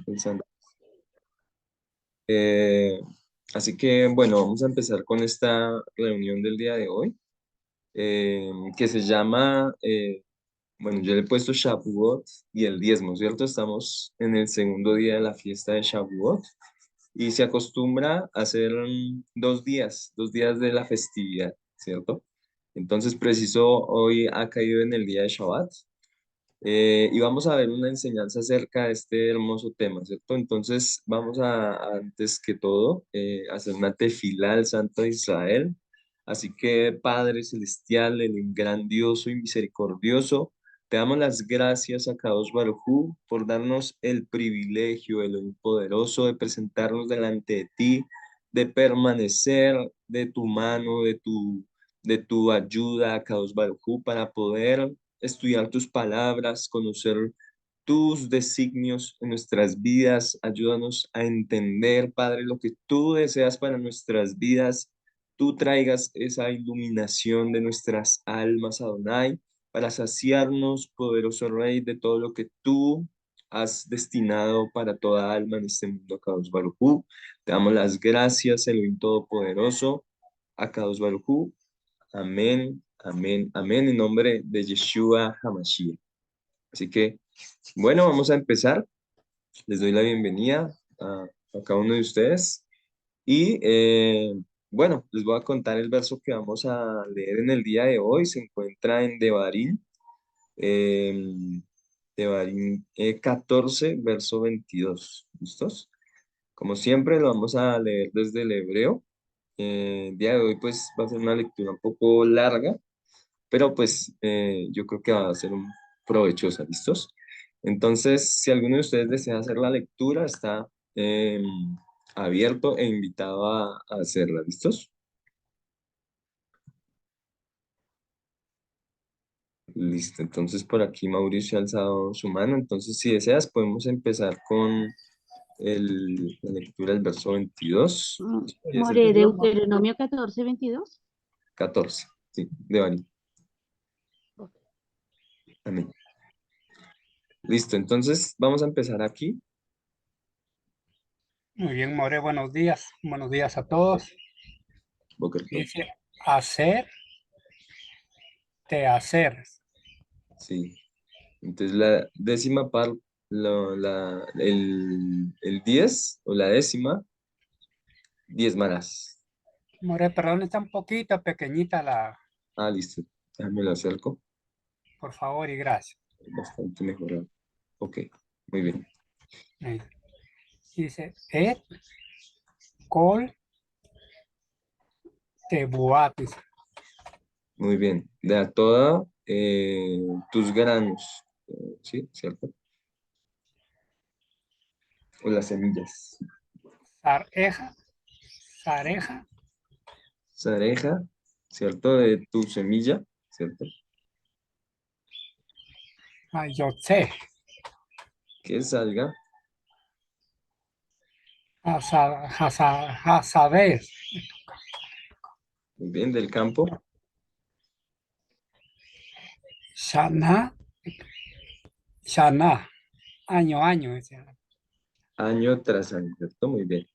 pensando. Eh, Así que, bueno, vamos a empezar con esta reunión del día de hoy, que se llama, bueno, yo le he puesto Shavuot y el diezmo, ¿cierto? Estamos en el segundo día de la fiesta de Shavuot y se acostumbra a hacer 2 días de la festividad, ¿cierto? Entonces, preciso, hoy ha caído en el día de Shabbat. Y vamos a ver una enseñanza acerca de este hermoso tema, ¿cierto? Entonces vamos antes que todo, hacer una tefilá al Santo de Israel. Así que, Padre Celestial, el grandioso y misericordioso, te damos las gracias a Kadosh Baruj Hu por darnos el privilegio, el poderoso de presentarnos delante de ti, de permanecer de tu mano, de tu ayuda, Kadosh Baruj Hu, para poder estudiar tus palabras, conocer tus designios en nuestras vidas. Ayúdanos a entender, Padre, lo que tú deseas para nuestras vidas. Tú traigas esa iluminación de nuestras almas, Adonai, para saciarnos, poderoso Rey, de todo lo que tú has destinado para toda alma en este mundo, Kadosh Baruj Hu. Te damos las gracias, Elohim Todopoderoso, a Kadosh Baruj Hu. Amén, amén, amén, en nombre de Yeshua HaMashiach. Así que, bueno, vamos a empezar. Les doy la bienvenida a cada uno de ustedes. Y bueno, les voy a contar el verso que vamos a leer en el día de hoy. Se encuentra en Devarim, eh, Devarim 14, verso 22. ¿Listos? Como siempre, lo vamos a leer desde el hebreo. El día de hoy, pues, va a ser una lectura un poco larga, pero pues yo creo que va a ser provechosa, ¿listos? Entonces, si alguno de ustedes desea hacer la lectura, está abierto e invitado a hacerla, ¿listos? Listo, entonces por aquí Mauricio ha alzado su mano, entonces si deseas podemos empezar con la lectura del verso 22. ¿Y ese More, tuyo? Deuteronomio 14:22. 14, sí, de Bani. Amén. Listo, entonces vamos a empezar aquí. Muy bien, More, buenos días a todos. Boker Tov. Dice, hacer, te hacer. Sí. Entonces la décima parte, el 10 o la décima, diezmarás. More, perdón, está un poquito pequeñita Ah, listo. Déjame lo acerco. por favor y gracias. Bastante mejorado. Ok, muy bien. Ahí. Dice, et col te buatis. Muy bien. De a toda tus granos. ¿Sí? ¿Cierto? O las semillas. Zareja, zareja, Sareja, ¿cierto? De tu semilla, ¿cierto? ayotse, Que salga. hasabes, Muy bien, del campo. shana, shana, año, dice. Año tras año, ¿cierto? Muy bien.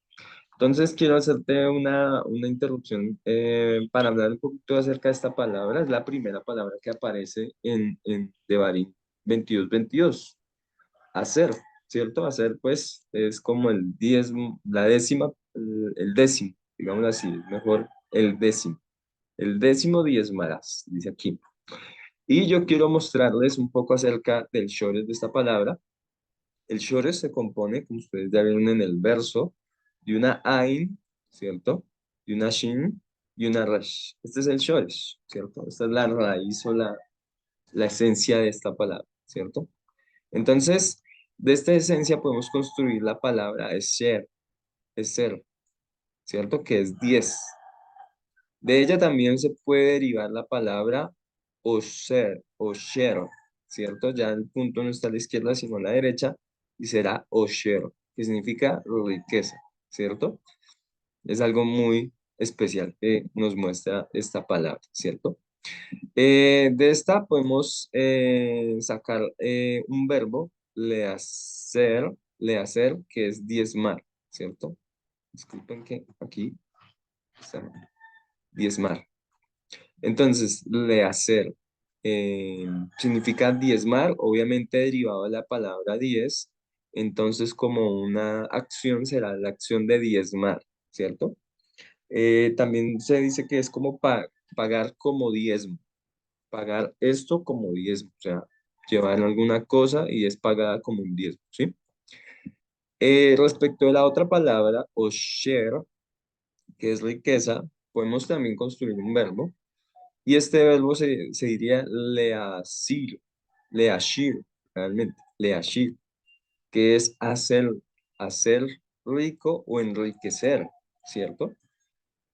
Entonces quiero hacerte una interrupción para hablar un poquito acerca de esta palabra. Es la primera palabra que aparece en Devarim 22:22. Hacer, ¿cierto? Hacer, pues, es como el diezmo, la décima, el décimo, digamos así, es mejor el décimo. El décimo diezmarás, dice aquí. Y yo quiero mostrarles un poco acerca del shores de esta palabra. El shores se compone, como ustedes ya vieron en el verso, de una ain, ¿cierto? De una shin y una resh. Este es el shores, ¿cierto? Esta es la raíz o la esencia de esta palabra, ¿cierto? Entonces, de esta esencia podemos construir la palabra es ser, ¿cierto? Que es 10. De ella también se puede derivar la palabra osher, osher, ¿cierto? Ya el punto no está a la izquierda, sino a la derecha, y será osher, que significa riqueza, ¿cierto? Es algo muy especial que nos muestra esta palabra, ¿cierto? De esta podemos sacar un verbo, lehacer, lehacer, que es diezmar, ¿cierto? Disculpen que aquí está diezmar. Entonces, lehacer significa diezmar, obviamente derivado de la palabra diez. Entonces, como una acción será la acción de diezmar, ¿cierto? También se dice que es como pagar como diezmo, pagar esto como diezmo, o sea, llevar alguna cosa y es pagada como un diezmo, ¿sí? Respecto de la otra palabra, osher, que es riqueza, podemos también construir un verbo, y este verbo se diría leashir, leashir, realmente, leashir, que es hacer rico o enriquecer, ¿cierto?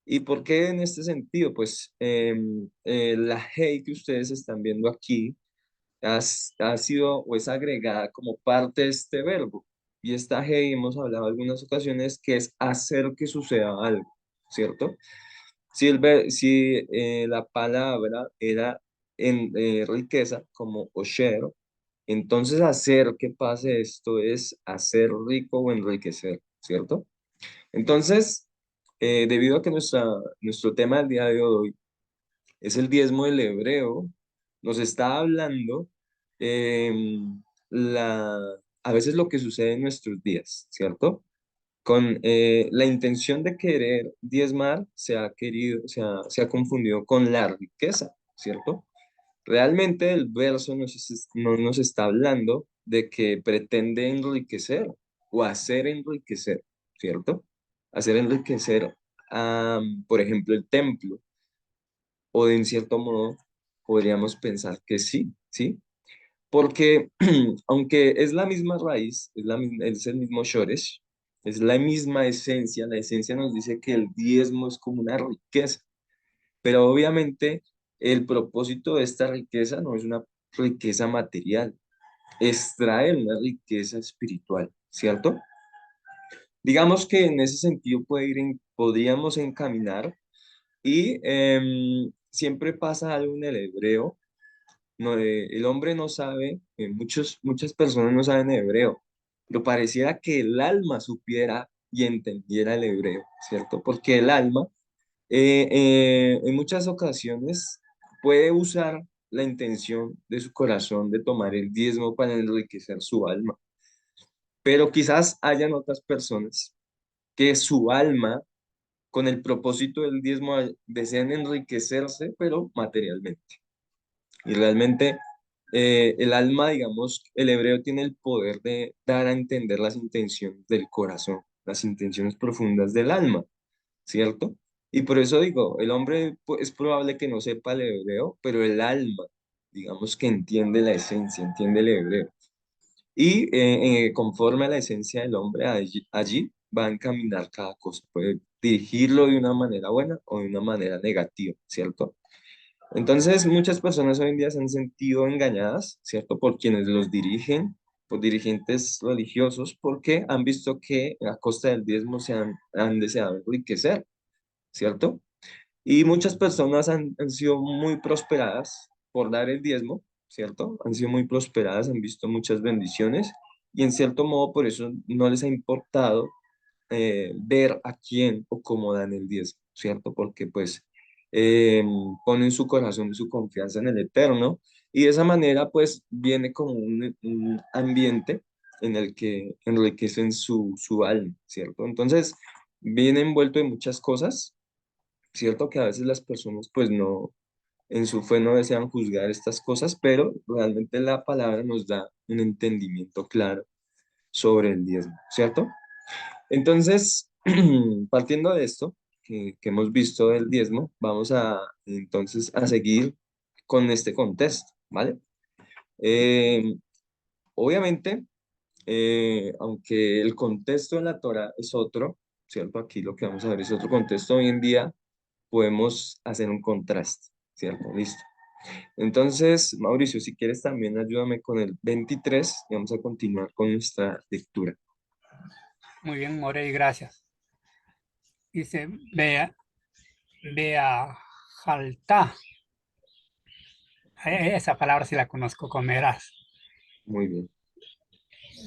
¿Y por qué en este sentido? Pues la hey que ustedes están viendo aquí ha sido o es agregada como parte de este verbo. Y esta hey hemos hablado en algunas ocasiones que es hacer que suceda algo, ¿cierto? Si la palabra era en riqueza, como osher, entonces hacer que pase esto es hacer rico o enriquecer, ¿cierto? Entonces, debido a que nuestro tema del día de hoy es el diezmo del hebreo, nos está hablando la, a veces lo que sucede en nuestros días, ¿cierto? Con la intención de querer diezmar se ha confundido con la riqueza, ¿cierto? Realmente el verso no nos está hablando de que pretende enriquecer o hacer enriquecer, ¿cierto? Hacer enriquecer, por ejemplo, el templo, o de en cierto modo podríamos pensar que sí, ¿sí? Porque aunque es la misma raíz, es el mismo shoresh, es la misma esencia, la esencia nos dice que el diezmo es como una riqueza, pero obviamente el propósito de esta riqueza no es una riqueza material, es traer una riqueza espiritual, ¿cierto? Digamos que en ese sentido podríamos encaminar y siempre pasa algo en el hebreo. No, el hombre no sabe, muchas personas no saben hebreo, pero pareciera que el alma supiera y entendiera el hebreo, ¿cierto? Porque el alma en muchas ocasiones puede usar la intención de su corazón de tomar el diezmo para enriquecer su alma, pero quizás hayan otras personas que su alma, con el propósito del diezmo, desean enriquecerse, pero materialmente. Y realmente el alma, digamos, el hebreo tiene el poder de dar a entender las intenciones del corazón, las intenciones profundas del alma, ¿cierto? Y por eso digo, el hombre es probable que no sepa el hebreo, pero el alma, digamos que entiende la esencia, entiende el hebreo. Y conforme a la esencia del hombre, allí va a encaminar cada cosa. Puede dirigirlo de una manera buena o de una manera negativa, ¿cierto? Entonces, muchas personas hoy en día se han sentido engañadas, ¿cierto? Por quienes los dirigen, por dirigentes religiosos, porque han visto que a costa del diezmo han deseado enriquecer, ¿cierto? Y muchas personas han sido muy prosperadas por dar el diezmo, ¿cierto? Han sido muy prosperadas, han visto muchas bendiciones y en cierto modo por eso no les ha importado ver a quién o cómo dan el diezmo, ¿cierto? Porque pues eh, ponen su corazón y su confianza en el Eterno y de esa manera pues viene como un ambiente en el que enriquecen su alma, ¿cierto? Entonces viene envuelto de muchas cosas, ¿cierto? Que a veces las personas pues no, en su fe no desean juzgar estas cosas, pero realmente la palabra nos da un entendimiento claro sobre el diezmo, ¿cierto? Entonces, partiendo de esto que hemos visto del diezmo, vamos a entonces a seguir con este contexto, ¿vale? Eh, obviamente, aunque el contexto en la Torah es otro, ¿cierto? Aquí lo que vamos a ver es otro contexto. Hoy en día podemos hacer un contraste, ¿cierto? Listo. Entonces, Mauricio, si quieres también ayúdame con el 23 y vamos a continuar con nuestra lectura. Muy bien, Morey, gracias. Dice, vea, vea, jalta. Esa palabra sí la conozco, comerás. Muy bien.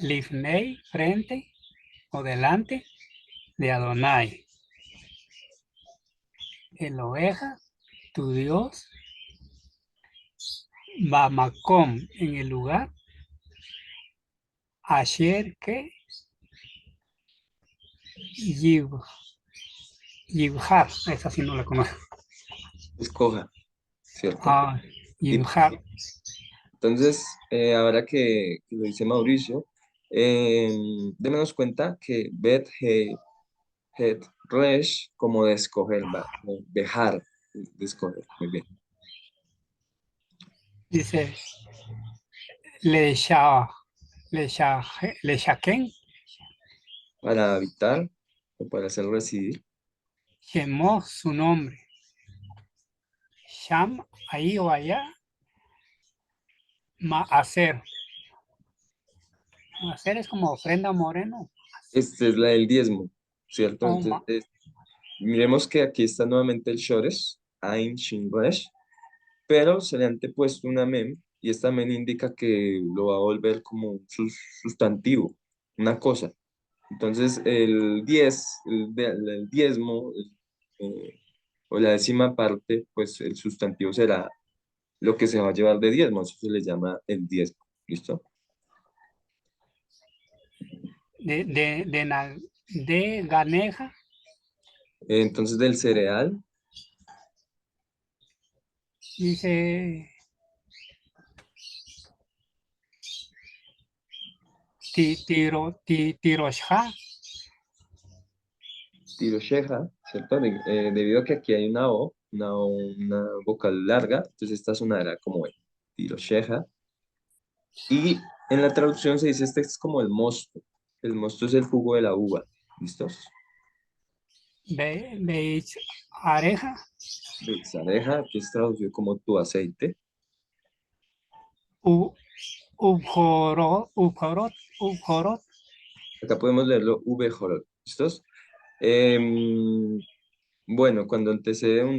Lifnei, frente o delante de Adonai. El oveja, tu Dios, Bamakom, en el lugar, Asher que Yib, Yibhar, esa sí no la conozco. Escoja, ¿cierto? Ah, Y Yibhar, entonces, ahora que lo dice Mauricio, démonos cuenta que Bet, He, Het, Resh, como de escoger, dejar de escoger, muy bien. dice Lesha, Leshaken, Para habitar o para hacer residir. Shemó, su nombre, Sham, ahí o allá, Maaser. Maaser es como ofrenda moreno. Esta es la del diezmo, ¿cierto? O Entonces, miremos que aquí está nuevamente el Shores, Ain, Shin, Resh, pero se le ha antepuesto una mem, y esta mem indica que lo va a volver como un sustantivo, una cosa. Entonces, el 10, el diezmo, o la décima parte, pues el sustantivo será lo que se va a llevar de diezmo, eso se le llama el diezmo, ¿listo? de Ganeja, Entonces, del cereal, dice Tirosha, tirosheja, ¿cierto? Debido a que aquí hay una vocal larga, entonces esta sonará como el tirosheja. Y en la traducción se dice este es como el mosto. El mosto es el jugo de la uva. ¿Listos? Beich Areja, Betzareja, que es traducido como tu aceite. Ubjorot, Acá podemos leerlo uvejorot. ¿Listos? Em, bueno, cuando antecede un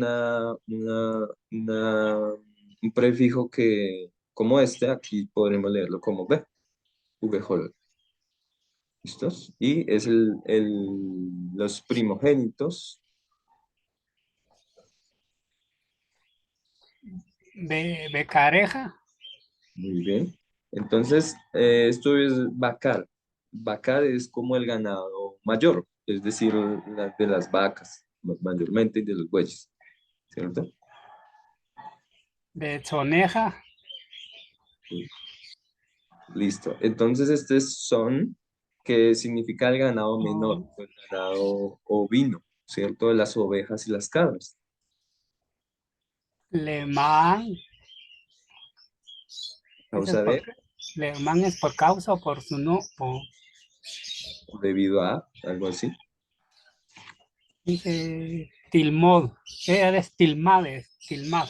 prefijo que, como este, aquí podremos leerlo como B, uvejorot. ¿Listos? Y es los primogénitos. Becareja, Muy bien. Entonces, esto es vacar. Vacar es como el ganado mayor, es decir, de las vacas, mayormente, y de los bueyes, ¿cierto? Bezoneja, Sí. Listo. Entonces, este es son, que significa el ganado menor, o el ganado ovino, ¿cierto? De las ovejas y las cabras. Lemán, ese es Causa de, Lemán es por causa o por su no, o debido a, algo así. dice Tilmod, es Tilmades, Tilmad,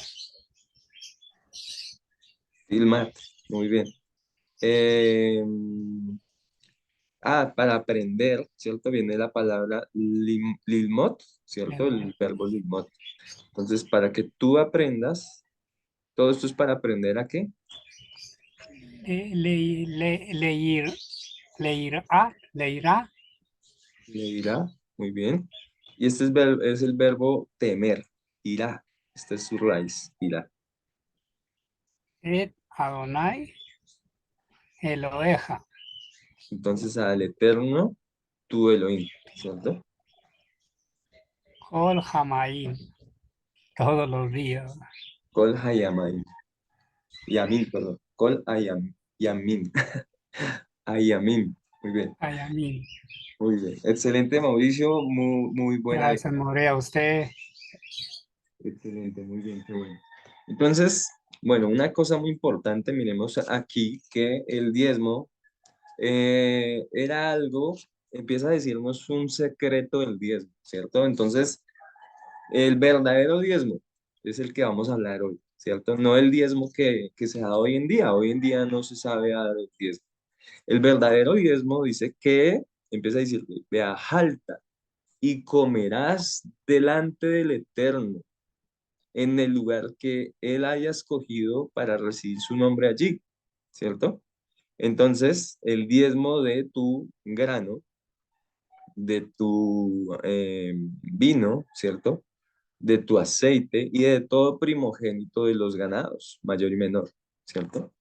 Tilmat, muy bien. Para aprender, ¿cierto? Viene la palabra lilmot, ¿cierto? Lemon. El verbo lilmot. Entonces, para que tú aprendas, todo esto es para aprender a qué? Leir, leirá, Leirá, muy bien. Y este es el verbo temer, irá. Esta es su raíz, irá. et Adonai, Eloeja, Entonces, al eterno, tu Elohim, ¿cierto? Kol Hamaim, todos los días. Kol hayamim, yamin, perdón. Kol yamin, hayamim. Muy bien, Ayamim. muy bien. Excelente, Mauricio, muy, muy buena. Gracias, Morea. Usted, Excelente, muy bien, qué bueno. Entonces, bueno, una cosa muy importante, miremos aquí que el diezmo era algo, empieza a decirnos un secreto del diezmo, ¿cierto? Entonces, el verdadero diezmo es el que vamos a hablar hoy, ¿cierto? No el diezmo que se da hoy en día no se sabe dar el diezmo. El verdadero diezmo dice que, empieza a decir, vea, jalta y comerás delante del Eterno en el lugar que él haya escogido para recibir su nombre allí, ¿cierto? Entonces, el diezmo de tu grano, de tu vino, ¿cierto? De tu aceite y de todo primogénito de los ganados, mayor y menor, ¿cierto?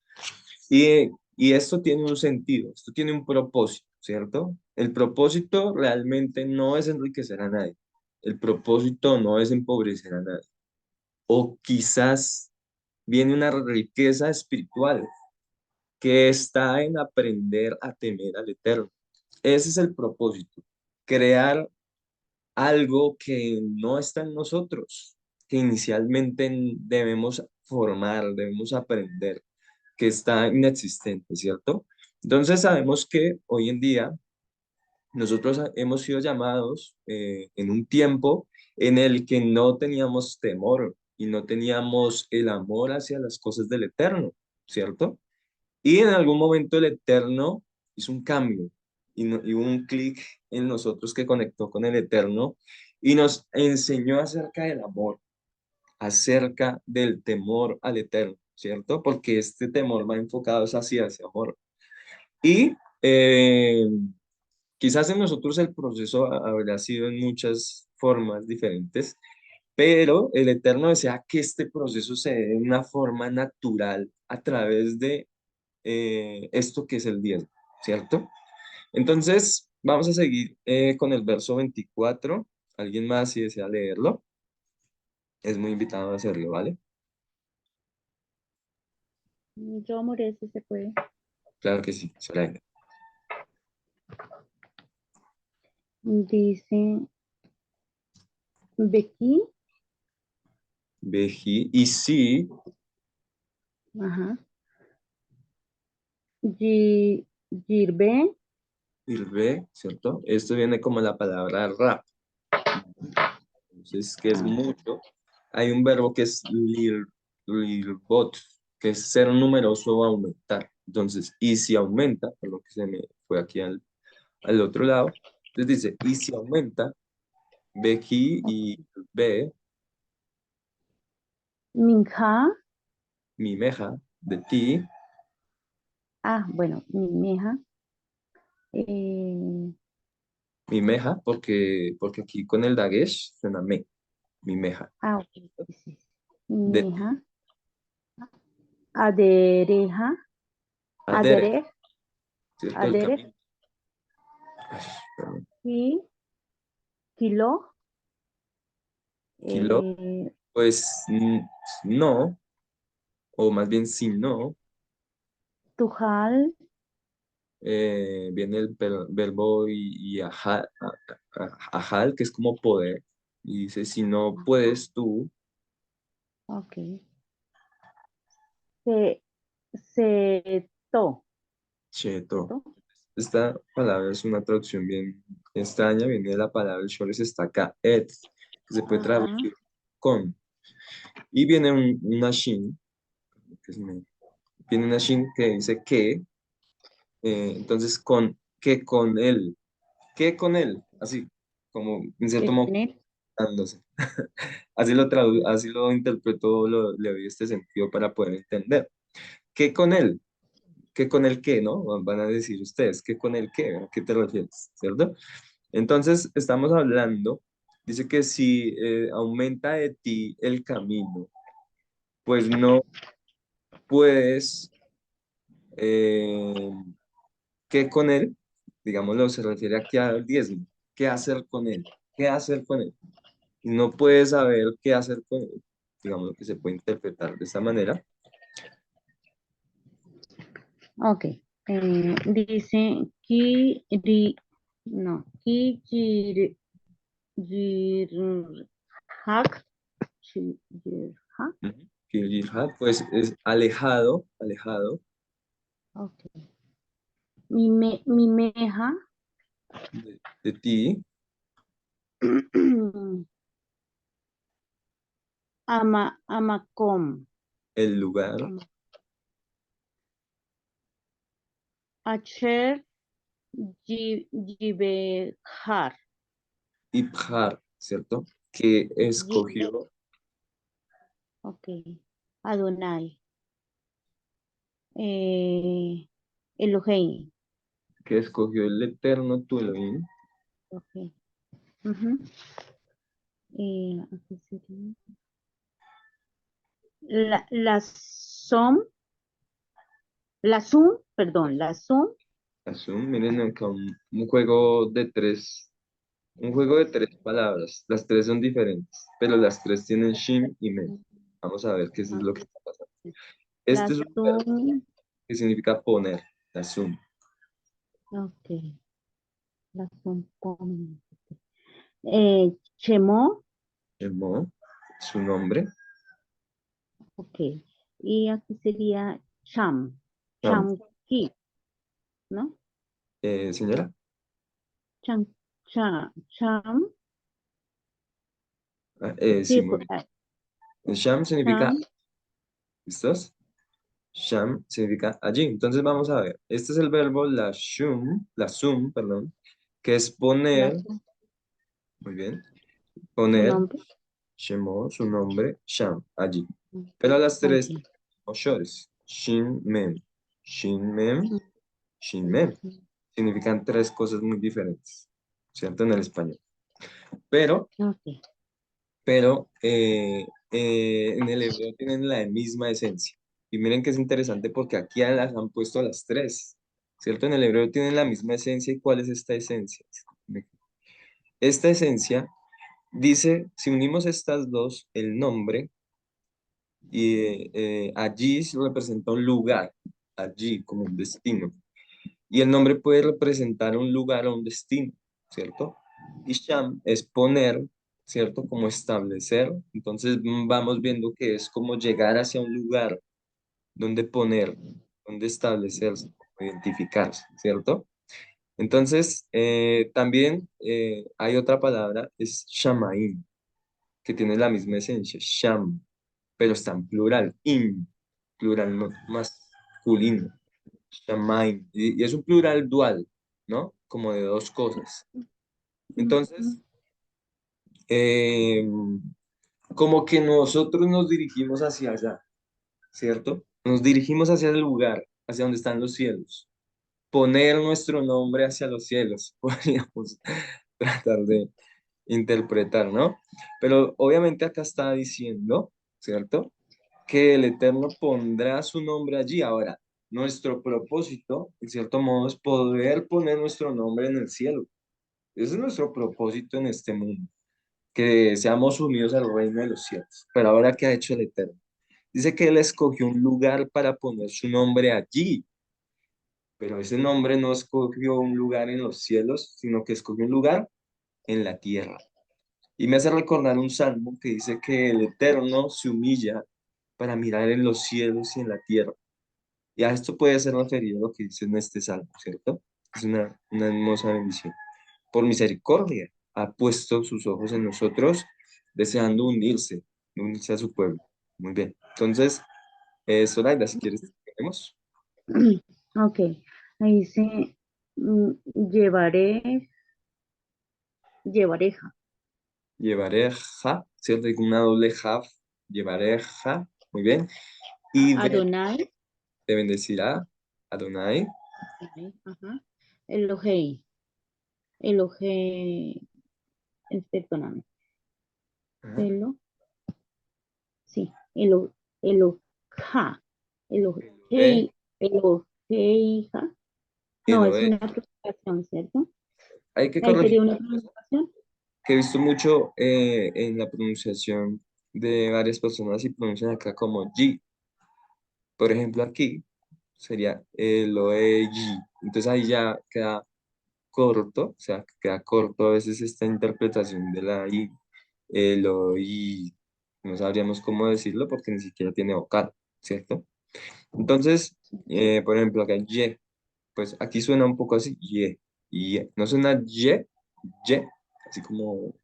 Y esto tiene un sentido, esto tiene un propósito, ¿cierto? El propósito realmente no es enriquecer a nadie, el propósito no es empobrecer a nadie, o quizás viene una riqueza espiritual que está en aprender a temer al Eterno. Ese es el propósito, crear algo que no está en nosotros, que inicialmente debemos formar, debemos aprender, que está inexistente, ¿cierto? Entonces sabemos que hoy en día nosotros hemos sido llamados en un tiempo en el que no teníamos temor y no teníamos el amor hacia las cosas del Eterno, ¿cierto? Y en algún momento el Eterno hizo un cambio y hubo un clic en nosotros que conectó con el Eterno y nos enseñó acerca del amor, acerca del temor al Eterno, ¿cierto? Porque este temor va enfocado hacia ese amor. Y quizás en nosotros el proceso habrá sido en muchas formas diferentes, pero el Eterno desea que este proceso se dé de una forma natural a través de esto que es el diezmo, ¿cierto? Entonces, vamos a seguir con el verso 24. ¿Alguien más si desea leerlo? Es muy invitado a hacerlo, ¿vale? Yo amoré si se puede. Claro que sí, Soraya. Dice, Becky, Veji, y sí, ajá, Girbe, irbe, ¿cierto? Esto viene como la palabra rap. Entonces, que es ah, mucho. Hay un verbo que es lirbot, que es ser numeroso o aumentar. Entonces, y si aumenta, por lo que se me fue aquí al otro lado, entonces dice, y si aumenta, Beji y ve, Minja, mi meja, de ti, bueno, mi meja, eh, mi meja, porque aquí con el dagesh suena me, mi meja, ok, sí, sí, de mi ti, meja, adereja, adere, aderej, ¿cierto? El aderej, camino. Ay, perdón. y kilo, Kilo, eh, pues no, o más bien si no, tujal, viene el verbo y ajal, que es como poder, y dice, si no puedes tú, ok, se, seto, cheto. ¿to? Esta palabra es una traducción bien extraña, viene de la palabra el shores está acá, et, que se puede Ajá, traducir con, y viene una shin, que viene una shin que dice que, entonces que con él, así, como en cierto que modo, con él, dándose. Así lo interpreto, le doy este sentido para poder entender. ¿Qué con él? ¿Qué con el qué, no? Van a decir ustedes, ¿qué con el qué? ¿A qué te refieres? ¿Cierto? Entonces, estamos hablando, dice que si aumenta de ti el camino, pues no puedes, eh, ¿qué con él? Digámoslo, se refiere aquí al diezmo. ¿Qué hacer con él? ¿Qué hacer con él? Y no puedes saber qué hacer con él. Digamos que se puede interpretar de esta manera. ok, dice, no, jirhak, jirhak, Ujú. Kiljihad, pues es alejado, alejado ok, mi meja, de ti, amakom, el lugar, ama- acher, Jibehar, Ibhar, ¿cierto? Que Ji- escogió, ok, Adonai, eh, Elohei. que escogió el eterno tu Elohim. Ok. Ujú. Aquí sería. La sum, perdón, la sum. Asum, miren acá un juego de un juego de tres palabras. Las tres son diferentes, pero las tres tienen shin y men. Vamos a ver qué es lo que está pasando. La Este es un verbo sum. que significa poner, asum. Ok. La sum. Chemo. Llamó su nombre. Ok. Y aquí sería cham. Cham. Chamki, ¿no? Señora, Cham, cham. sí, Sí, muy bien. Sham significa, cham. ¿listos? Sham significa allí. Entonces vamos a ver. Este es el verbo la sum, perdón, que es La poner, sum. muy bien, Su poner, nombre. Shemo, su nombre, Sham, allí. Pero las Ok. tres shores, Shin, Mem, Shin, Mem, Shin, Mem, significan tres cosas muy diferentes, ¿cierto? En el español. Pero, Ok. en el hebreo tienen la misma esencia. Y miren que es interesante porque aquí las han puesto las tres, ¿cierto? En el hebreo tienen la misma esencia. ¿Y cuál es esta esencia? Esta esencia dice, si unimos estas dos, el nombre, y allí se representa un lugar, allí como un destino. Y el nombre puede representar un lugar o un destino, ¿cierto? Y Sham es poner, ¿cierto? Como establecer. Entonces vamos viendo que es como llegar hacia un lugar donde poner, donde establecerse, identificarse, ¿cierto? Entonces, también hay otra palabra, es Shamaim, que tiene la misma esencia, Sham, pero está en plural, plural masculino. Shamaim. Y es un plural dual, ¿no? Como de dos cosas. Entonces, eh, como que nosotros nos dirigimos hacia allá, ¿cierto? Nos dirigimos hacia el lugar, hacia donde están los cielos. Poner nuestro nombre hacia los cielos, podríamos tratar de interpretar, ¿no? Pero obviamente acá está diciendo, ¿cierto? Que el Eterno pondrá su nombre allí. Ahora, nuestro propósito, en cierto modo, es poder poner nuestro nombre en el cielo. Ese es nuestro propósito en este mundo, que seamos unidos al reino de los cielos. Pero ahora, ¿qué ha hecho el Eterno? Dice que Él escogió un lugar para poner su nombre allí, pero ese nombre no escogió un lugar en los cielos, sino que escogió un lugar en la tierra. Y me hace recordar un salmo que dice que el Eterno se humilla para mirar en los cielos y en la tierra. Y a esto puede ser referido a lo que dice en este salmo, ¿cierto? Es una hermosa bendición. Por misericordia ha puesto sus ojos en nosotros, deseando unirse a su pueblo. Muy bien. Entonces, Zoraida, si quieres, tenemos. Ok. Ahí dice, mm, llevaré, llevareja. Llevareja, ¿cierto? Y con una doble jaf, llevareja. Muy bien. Y Adonai. te bendecirá Adonai. Ok, ajá. Elohei. Elohei. Perdóname. Ajá. Elo, sí. Eloja. Elohe, Elohei. Eloheija. No, es Elohe. una pronunciación, ¿cierto? Hay que Ahí corregir sería una pronunciación. que he visto mucho en la pronunciación de varias personas y pronuncian acá como G. Por ejemplo, aquí sería Eloegi. Entonces ahí ya queda corto, o sea, queda corto a veces esta interpretación de la I. Eloi. No sabríamos cómo decirlo porque ni siquiera tiene vocal, ¿cierto? Entonces, por ejemplo, acá Y, pues aquí suena un poco así, Y. No suena Y, así como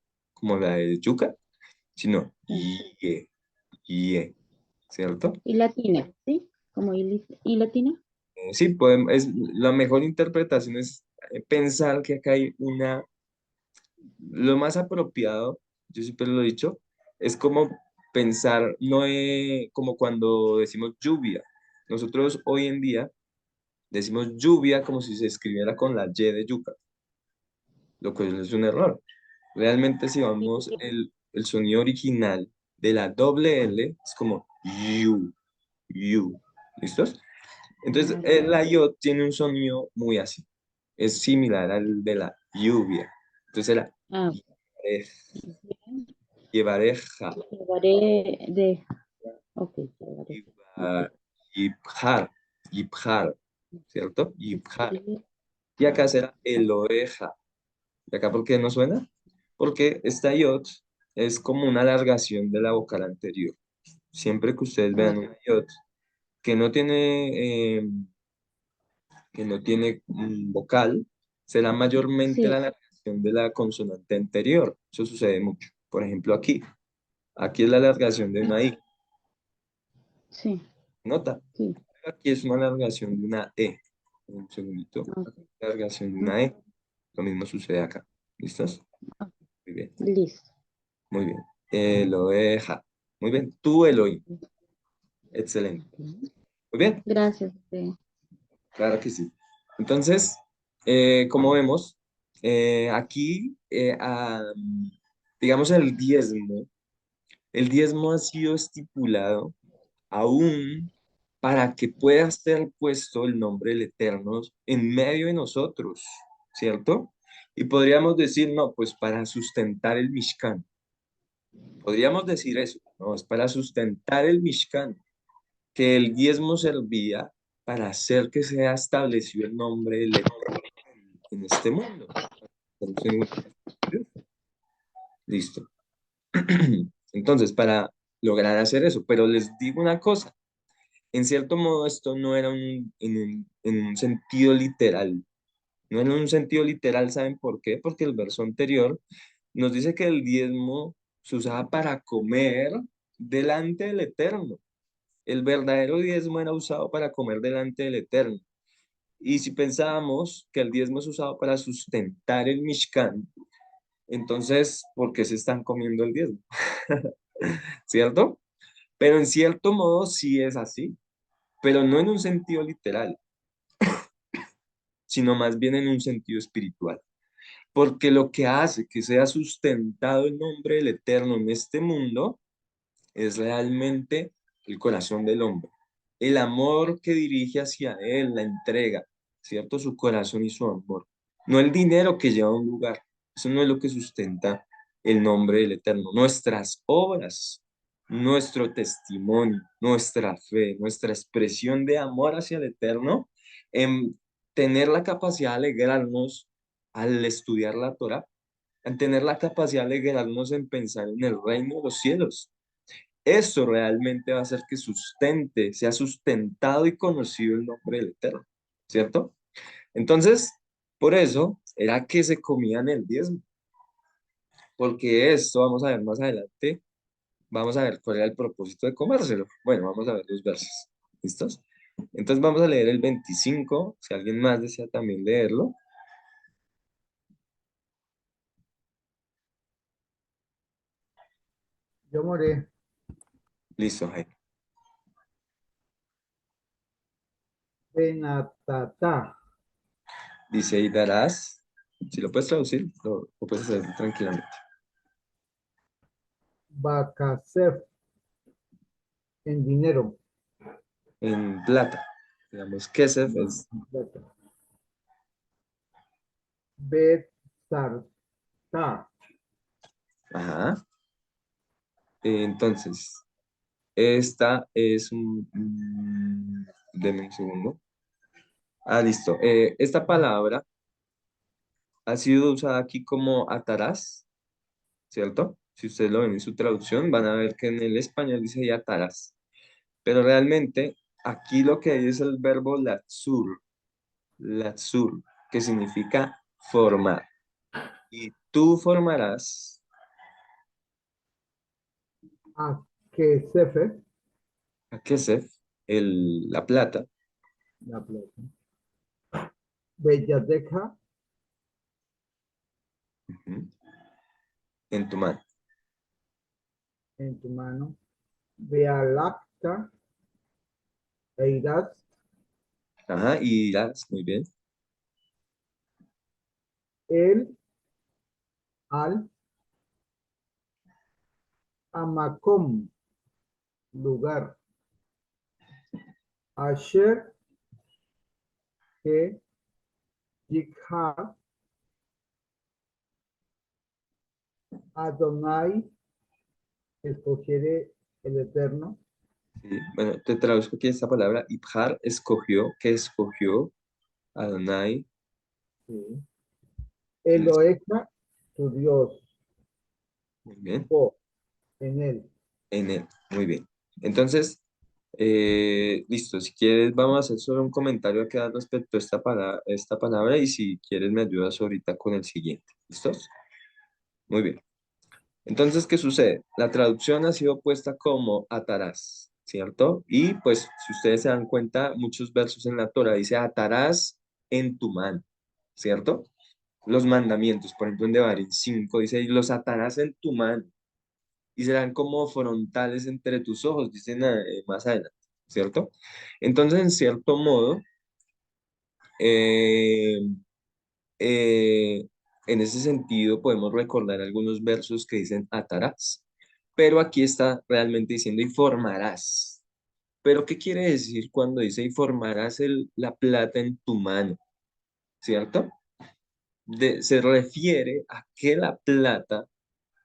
la de yuca, sino Sí. Y, ¿cierto? Y latina, ¿sí? Como y latina. Sí, la mejor interpretación es pensar que acá hay lo más apropiado, yo siempre lo he dicho, es como pensar, no como cuando decimos lluvia. Nosotros hoy en día Decimos lluvia como si se escribiera con la Y de yuca, lo cual es un error. Realmente si Sí, vamos el sonido original de la doble L es como you. ¿Listos? Entonces, ah, ya. la yo tiene un sonido muy así. Es similar al de la lluvia. Entonces era Ah, bien. llevareja, Llevaré de, ok, llevaré. Ok. yibjar, yibjar, ¿cierto? Yibjar. Escribir. Y acá será eloeja. ¿Y acá por qué no suena? Porque esta yod es como una alargación de la vocal anterior. Siempre que ustedes Ah, vean una yod que no tiene, vocal, será mayormente sí, la alargación de la consonante anterior. Eso sucede mucho. Por ejemplo, aquí. Aquí es la alargación de una I. sí, ¿Nota? sí. Aquí es una alargación de una E. Un segundito. Ok. Alargación de una Ujú, E. Lo mismo sucede acá. ¿Listos? ok. Muy bien. Listo. Muy bien. Eloeja. Muy bien. Tú, Elohim. Excelente. Ok. Muy bien. Gracias. Claro que sí. Entonces, como vemos, aquí, digamos, el diezmo ha sido estipulado aún para que pueda ser puesto el nombre del Eterno en medio de nosotros, ¿cierto? Y podríamos decir, no, pues para sustentar el Mishkan. Podríamos decir eso, no, es para sustentar el Mishkan, que el diezmo servía para hacer que sea establecido el nombre del Eterno en este mundo. Listo. Entonces, para lograr hacer eso, pero les digo una cosa, en cierto modo esto no era en un sentido literal, no en un sentido literal, ¿saben por qué? Porque el verso anterior nos dice que el diezmo se usaba para comer delante del Eterno. El verdadero diezmo era usado para comer delante del Eterno. Y si pensábamos que el diezmo es usado para sustentar el Mishkan, entonces, ¿por qué se están comiendo el diezmo? ¿Cierto? Pero en cierto modo sí es así, pero no en un sentido literal, sino más bien en un sentido espiritual. Porque lo que hace que sea sustentado el nombre del Eterno en este mundo es realmente el corazón del hombre, el amor que dirige hacia él, la entrega, ¿cierto? Su corazón y su amor. No el dinero que lleva a un lugar. Eso no es lo que sustenta el nombre del Eterno. Nuestras obras, nuestro testimonio, nuestra fe, nuestra expresión de amor hacia el Eterno, en tener la capacidad de alegrarnos al estudiar la Torah, en tener la capacidad de alegrarnos en pensar en el reino de los cielos. Eso realmente va a hacer que sea sustentado y conocido el nombre del Eterno, ¿cierto? Entonces, por eso era que se comían el diezmo, porque esto vamos a ver más adelante, vamos a ver cuál era el propósito de comérselo. Bueno, vamos a ver los versos, ¿listos? Entonces vamos a leer el 25, si alguien más desea también leerlo. Yo moré. Listo, Jaime. Benatata. Dice, y darás, si lo puedes traducir, lo puedes hacer tranquilamente. Bacasef. En dinero. En plata, digamos, kesef es, Plata. Betsarta. ajá. Entonces, esta es deme un segundo. Ah, listo. Esta palabra ha sido usada aquí como atarás, ¿cierto? Si ustedes lo ven en su traducción, van a ver que en el español dice ya atarás. Pero realmente aquí lo que hay es el verbo latsur, que significa formar. Y tú formarás, Akesefe. a kesef, la plata, La plata. Belladeja. ujú, en tu mano. En tu mano. Bealacta. E irás. Ajá, y dirás, muy bien. El al amakom, lugar. Asher que Yikhar Adonai, escogiere el Eterno. Sí, bueno, te traduzco aquí esta palabra. Ibhar escogió, que escogió Adonai. Sí. ¿Quién es? Elohecha, tu Dios, Muy bien. o en él. En él. Muy bien. Entonces, listo. Si quieres, vamos a hacer solo un comentario acá respecto a esta palabra y si quieres me ayudas ahorita con el siguiente. ¿Listos? Muy bien. Entonces, ¿qué sucede? La traducción ha sido puesta como atarás, ¿cierto? Y pues, si ustedes se dan cuenta, muchos versos en la Torah dice atarás en tu mano, ¿cierto? Los mandamientos, por ejemplo, en Devarim 5 dice, y los atarás en tu mano y serán como frontales entre tus ojos, dicen más adelante, ¿cierto? Entonces, en cierto modo, eh, eh, en ese sentido podemos recordar algunos versos que dicen atarás, pero aquí está realmente diciendo y formarás. Pero ¿qué quiere decir cuando dice y formarás la plata en tu mano? ¿Cierto? Se refiere a que la plata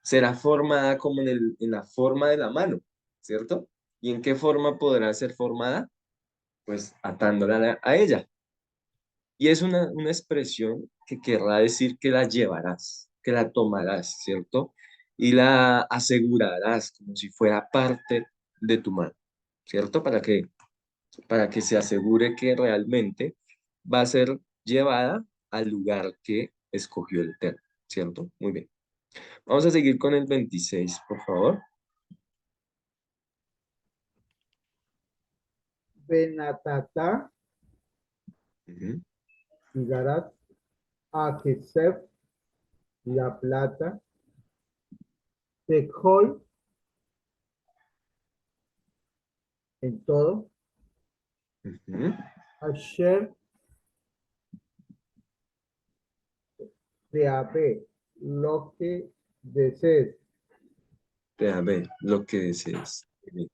será formada como en la forma de la mano, ¿cierto? ¿Y en qué forma podrá ser formada? Pues atándola a ella. Y es una expresión que querrá decir que la llevarás, que la tomarás, ¿cierto? Y la asegurarás como si fuera parte de tu mano, ¿cierto? Para que se asegure que realmente va a ser llevada al lugar que escogió el Eterno, ¿cierto? Muy bien. Vamos a seguir con el 26, por favor. Benatata, Ujú, Igarat, a Kesef, la plata. Tejol, en todo. ujú. Asher, Teabe, lo que desees. Déjame ver lo que desees. Muy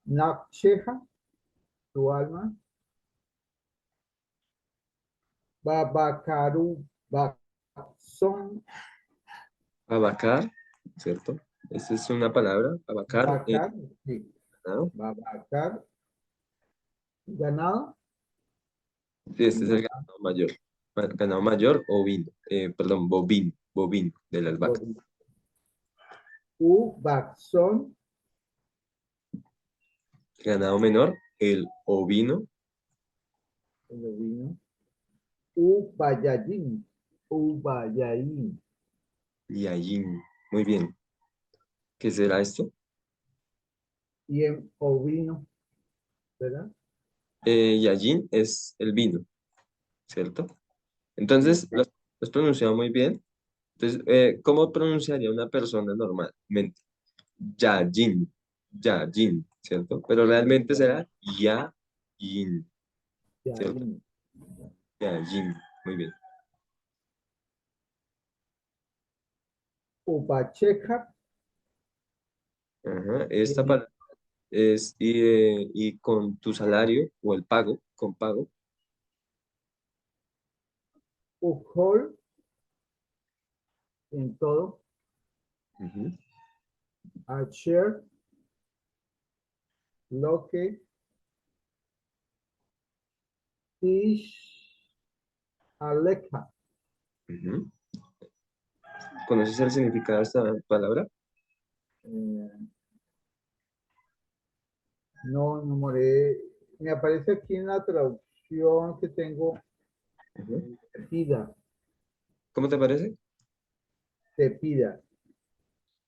Nafsheja, tu alma. Babakaru, son, Abacar, ¿cierto? Esa es una palabra, abacar, Bakar, sí. ganado. Babacar, ganado. Sí, este es el ganado mayor. Ganado mayor, ovino, perdón, bovino de las vacas. Baxón, Ganado menor, el ovino el ovino. Bayayin, Bayayin, y allín. Muy bien. ¿Qué será esto? y en ovino, ¿verdad? Yallín es el vino, ¿cierto? Entonces, lo has pronunciado muy bien. Entonces, ¿cómo pronunciaría una persona normalmente? Yallín, Yallín, ¿cierto? Pero realmente será Yallín, ¿cierto? Yayin. Yallín, muy bien. Ubacheja, Ajá, esta palabra es y con tu salario o el pago, con pago. Ujol, en todo. Ujú, Asher, lo que. Ish, Aleja. ujú. ¿Conoces el significado de esta palabra? Eh, no, no moré. Me aparece aquí en la traducción que tengo, Ujú. te pida, ¿Cómo te parece? te pida,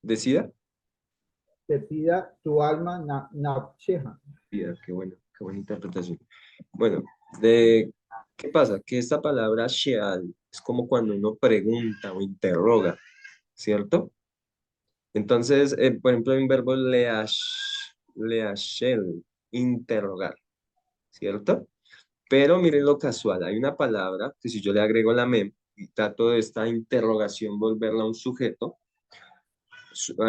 ¿Decida? te pida tu alma, nafsheja. Decida, qué buena interpretación. Bueno, ¿qué pasa? Que esta palabra sheal es como cuando uno pregunta o interroga, ¿cierto? Entonces, por ejemplo, en verbo leashel, interrogar, ¿cierto? Pero miren lo casual, hay una palabra que si yo le agrego la mem y trato de esta interrogación volverla a un sujeto,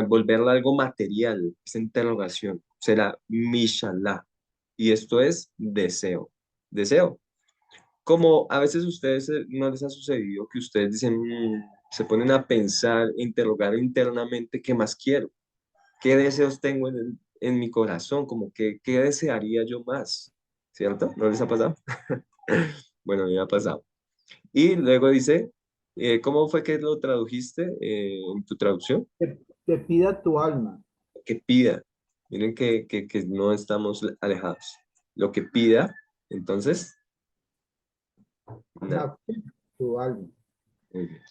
volverla algo material, esa interrogación, será mishallah. Y esto es deseo, deseo. Como a veces ustedes no les ha sucedido que ustedes dicen, se ponen a pensar, interrogar internamente, ¿qué más quiero? ¿Qué deseos tengo en mi corazón? Como que, ¿qué desearía yo más? ¿Cierto? ¿No les ha pasado? Bueno, a mí me ha pasado. Y luego dice, ¿cómo fue que lo tradujiste en tu traducción? Te pida tu alma. Que pida. Miren que no estamos alejados. Lo que pida, entonces, nada. Nafsi, tu alma. Muy bien.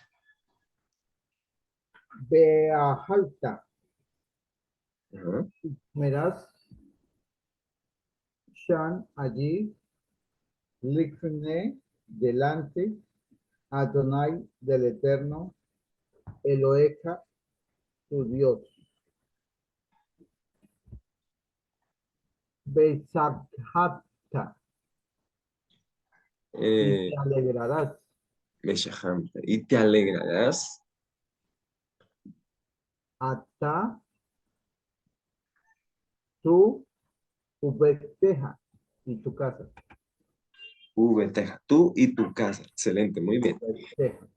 Beajalta. Ajá. Verás, Shan allí, Lifne, delante, Adonai del Eterno, Eloheca, tu Dios. Besarjata, y Eh, te alegrarás. Meshahamta. Y te alegrarás. Ata, tú, Ubeteja, y tu casa. Teja, tú y tu casa. Excelente, muy bien. Ubeteja.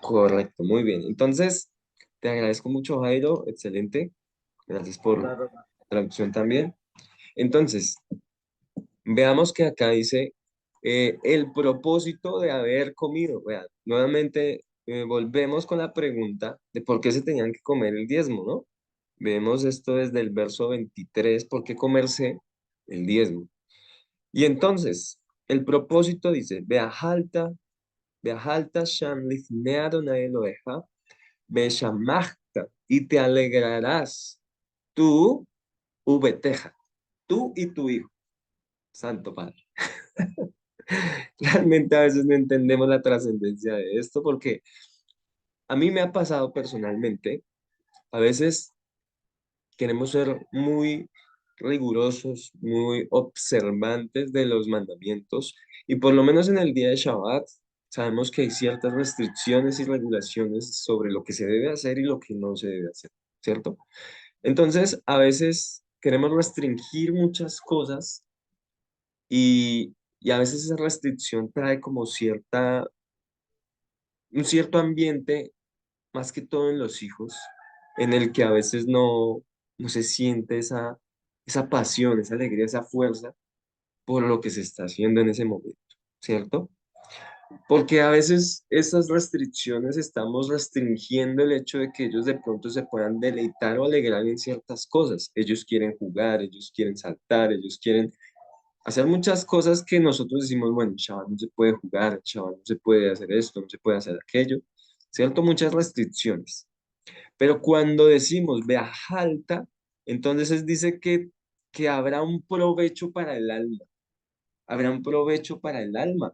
Correcto, muy bien. Entonces, te agradezco mucho, Jairo. Excelente. Gracias por la Claro. traducción también. Entonces, veamos que acá dice el propósito de haber comido. Vean, nuevamente volvemos con la pregunta de por qué se tenían que comer el diezmo, ¿no? Vemos esto desde el verso 23, ¿por qué comerse el diezmo? Y entonces, el propósito dice, Beajalta Shan lifnei Adonai Eloheja, Beshamachta, y te alegrarás tú, Ubeteja, tú y tu hijo, Santo Padre. Realmente a veces no entendemos la trascendencia de esto porque a mí me ha pasado personalmente, a veces queremos ser muy rigurosos, muy observantes de los mandamientos y por lo menos en el día de Shabbat sabemos que hay ciertas restricciones y regulaciones sobre lo que se debe hacer y lo que no se debe hacer, ¿cierto? Entonces, a veces queremos restringir muchas cosas y a veces esa restricción trae como un cierto ambiente, más que todo en los hijos, en el que a veces no se siente esa pasión, esa alegría, esa fuerza por lo que se está haciendo en ese momento, ¿cierto? Porque a veces esas restricciones estamos restringiendo el hecho de que ellos de pronto se puedan deleitar o alegrar en ciertas cosas. Ellos quieren jugar, ellos quieren saltar, ellos quieren hacer muchas cosas que nosotros decimos, bueno, en Shabbat no se puede jugar, en Shabbat no se puede hacer esto, no se puede hacer aquello, ¿cierto? Muchas restricciones. Pero cuando decimos Beajalta, entonces dice que habrá un provecho para el alma, habrá un provecho para el alma.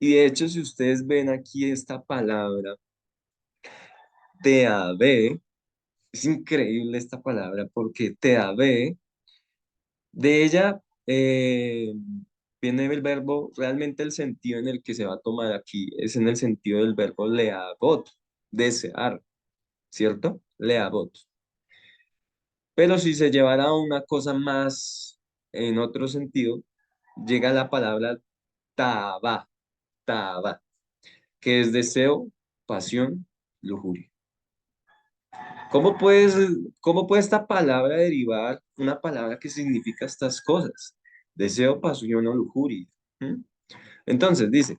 Y de hecho, si ustedes ven aquí esta palabra, Teabe, es increíble esta palabra porque Teabe, de ella viene el verbo, realmente el sentido en el que se va a tomar aquí es en el sentido del verbo leabot, desear, ¿cierto? Leabot. Pero si se llevara a una cosa más en otro sentido, llega la palabra taba, taba, que es deseo, pasión, lujuria. ¿Cómo puedes, cómo puede esta palabra derivar una palabra que significa estas cosas? Deseo, pasión o lujuria. ¿Mm? Entonces dice,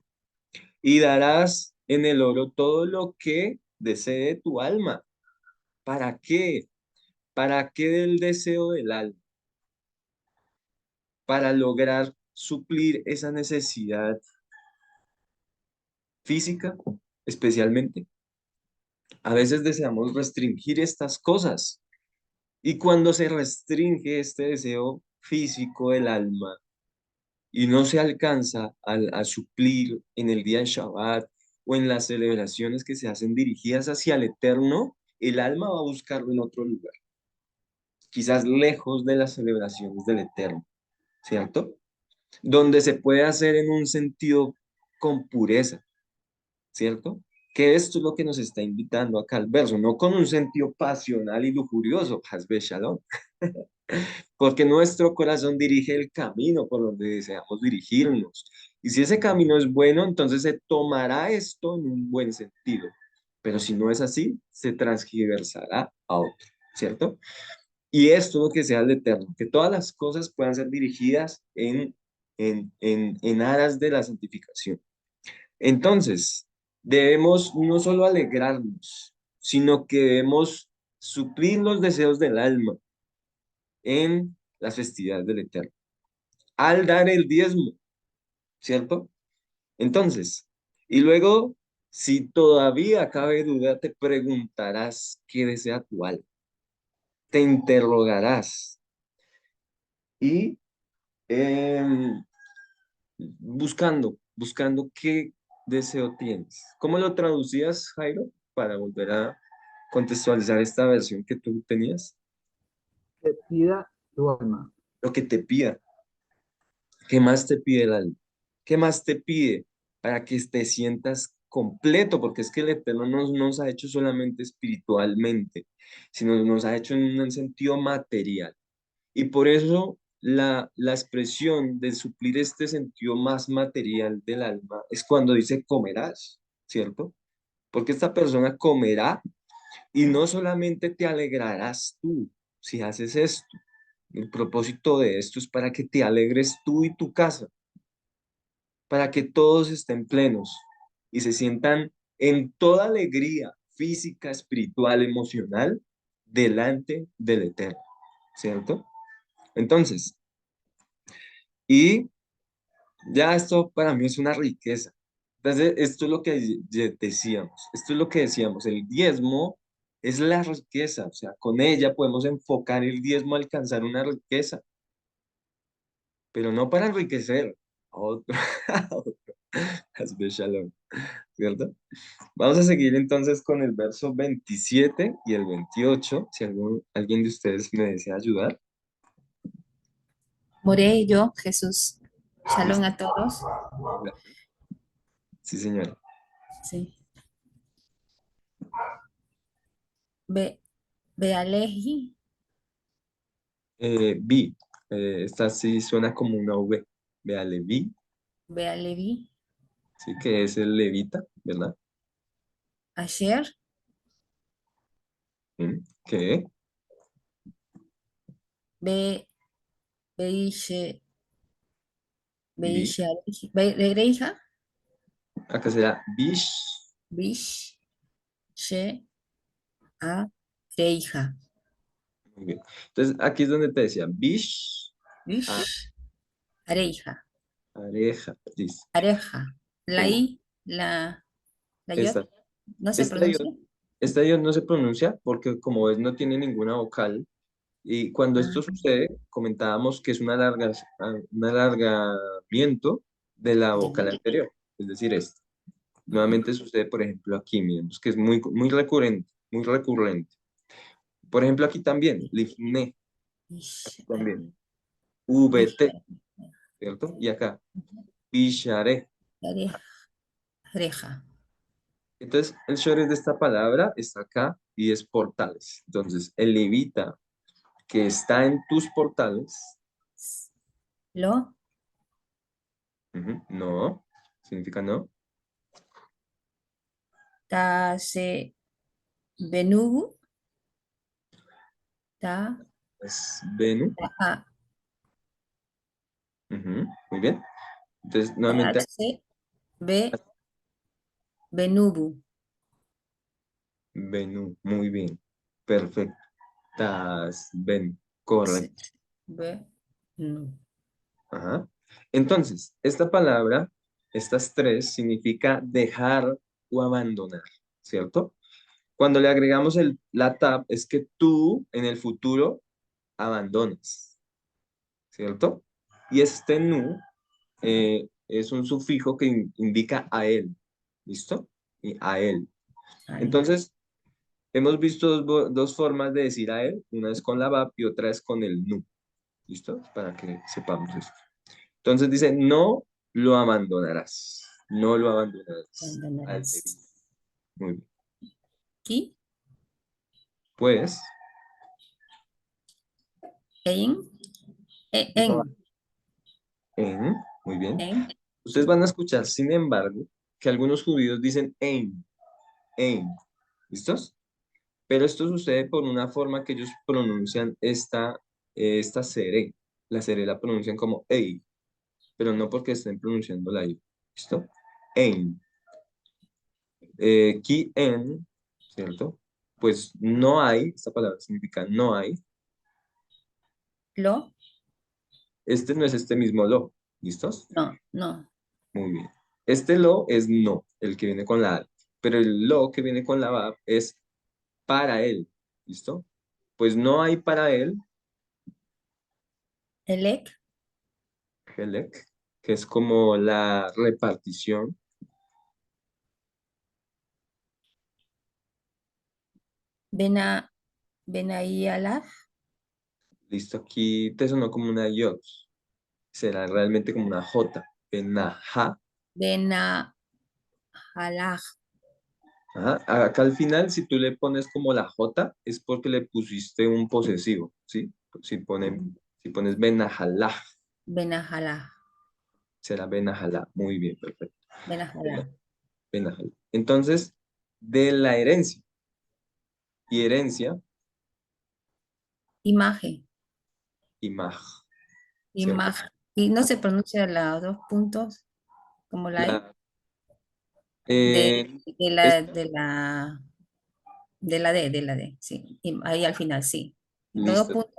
y darás en el oro todo lo que desee tu alma. ¿Para qué? ¿Para qué del deseo del alma? Para lograr suplir esa necesidad física, especialmente. A veces deseamos restringir estas cosas y cuando se restringe este deseo físico del alma y no se alcanza a suplir en el día de Shabbat o en las celebraciones que se hacen dirigidas hacia el Eterno, el alma va a buscarlo en otro lugar, quizás lejos de las celebraciones del Eterno, ¿cierto? donde se puede hacer en un sentido con pureza, ¿cierto? Que esto es lo que nos está invitando acá al verso, no con un sentido pasional y lujurioso, Hasbe Shalom, porque nuestro corazón dirige el camino por donde deseamos dirigirnos. Y si ese camino es bueno, entonces se tomará esto en un buen sentido. Pero si no es así, se transgiversará a otro, ¿cierto? Y esto es lo que sea el Eterno, que todas las cosas puedan ser dirigidas en aras de la santificación. Entonces, debemos no solo alegrarnos, sino que debemos suplir los deseos del alma en las festividades del Eterno, al dar el diezmo, ¿cierto? Entonces, y luego, si todavía cabe duda, te preguntarás qué desea tu alma, te interrogarás y buscando qué deseo tienes. ¿Cómo lo traducías, Jairo, para volver a contextualizar esta versión que tú tenías? Te pida tu alma. Lo que te pida. ¿Qué más te pide el alma? ¿Qué más te pide para que te sientas completo? Porque es que el Eterno no nos ha hecho solamente espiritualmente, sino nos ha hecho en un sentido material. Y por eso la expresión de suplir este sentido más material del alma es cuando dice comerás, ¿cierto? Porque esta persona comerá y no solamente te alegrarás tú si haces esto. El propósito de esto es para que te alegres tú y tu casa, para que todos estén plenos y se sientan en toda alegría física, espiritual, emocional, delante del Eterno, ¿cierto? Entonces, y ya esto para mí es una riqueza. Entonces, esto es lo que decíamos, esto es lo que decíamos, el diezmo es la riqueza, o sea, con ella podemos enfocar el diezmo a alcanzar una riqueza, pero no para enriquecer a otro, a otro. Hazbe shalom, ¿cierto? Vamos a seguir entonces con el verso 27 y el 28, si alguien de ustedes me desea ayudar. Moré yo, Jesús. Shalom Listo. a todos. Sí, señora. Sí. Be, Bealeji, Vi, esta sí suena como una V. Véale, vi, Bealevi, sí, que es el levita, ¿verdad? Asher, ¿Qué? Be, Beishe, Vi. Beishe, Bereija, Acá será bish. Bish, She, A, Reija, Muy bien. Entonces, aquí es donde te decía bish, Bish, Areija, areja, listo. Areja. Muy La bien. I, la Yod, Esta, ¿no se esta pronuncia? ion, esta ion no se pronuncia porque, como ves, no tiene ninguna vocal. Y cuando Ah, esto sucede, comentábamos que es un alargamiento de la vocal ya. anterior, es decir, esta. Ujú. Nuevamente sucede, por ejemplo, aquí, miremos que es muy recurrente, muy recurrente. Por ejemplo, aquí también, lifne, Bish, aquí también, vt, Bish, ¿cierto? Y acá, bishare. Areja. Entonces, el shore de esta palabra está acá y es portales. Entonces, el levita que está en tus portales, Lo, no, significa no, Ta, Se, Benugu, Ta, es Venu. A, Muy bien. Entonces, nuevamente, Se, Be, Benubu. Venu, muy bien. Perfecto. Tas, ven, Se, correcto. Be, Nu. Ajá. Entonces, esta palabra, estas tres, significa dejar o abandonar, ¿cierto? Cuando le agregamos la tab, es que tú en el futuro abandonas, ¿cierto? Y este nu es un sufijo que indica a él, ¿listo? Y a él. Ahí. Entonces, hemos visto dos formas de decir a él, una es con la VAP y otra es con el nu, ¿listo? Para que sepamos eso. Entonces dice, no lo abandonarás. No lo abandonarás. Al Abandonarás. levita. Muy bien. Aquí, Pues, en, en, en, muy bien. en, Ustedes van a escuchar, sin embargo, que algunos judíos dicen en. ¿Listos? Pero esto sucede por una forma que ellos pronuncian esta sere. La sere la pronuncian como ei, pero no porque estén pronunciando la i. ¿Listo? Ein. Ki en, ¿cierto? Pues no hay, esta palabra significa no hay. lo, Este no es este mismo lo. ¿Listos? no, no. Muy bien. Este lo es no, el que viene con la a. Pero el lo que viene con la va es para él. ¿Listo? Pues no hay para él, Elec, Helek, que es como la repartición. Bena, Benaialaj, Listo, aquí te sonó como una yod. Será realmente como una j. Benaja. Benahalaj, Ajá. Acá al final, si tú le pones como la j, es porque le pusiste un posesivo, ¿sí? Si pones benajalá, Benahalaj, será benajalá. Muy bien, perfecto. Benahalaj. Benajalá. Entonces, de la herencia. Y herencia, Imagen, imaj, ¿cierto? imagen. Y no se pronuncia los dos puntos como la I La, de, eh, de es- la, de la, de la D, sí. Y ahí al final, sí. Los dos listo. puntos.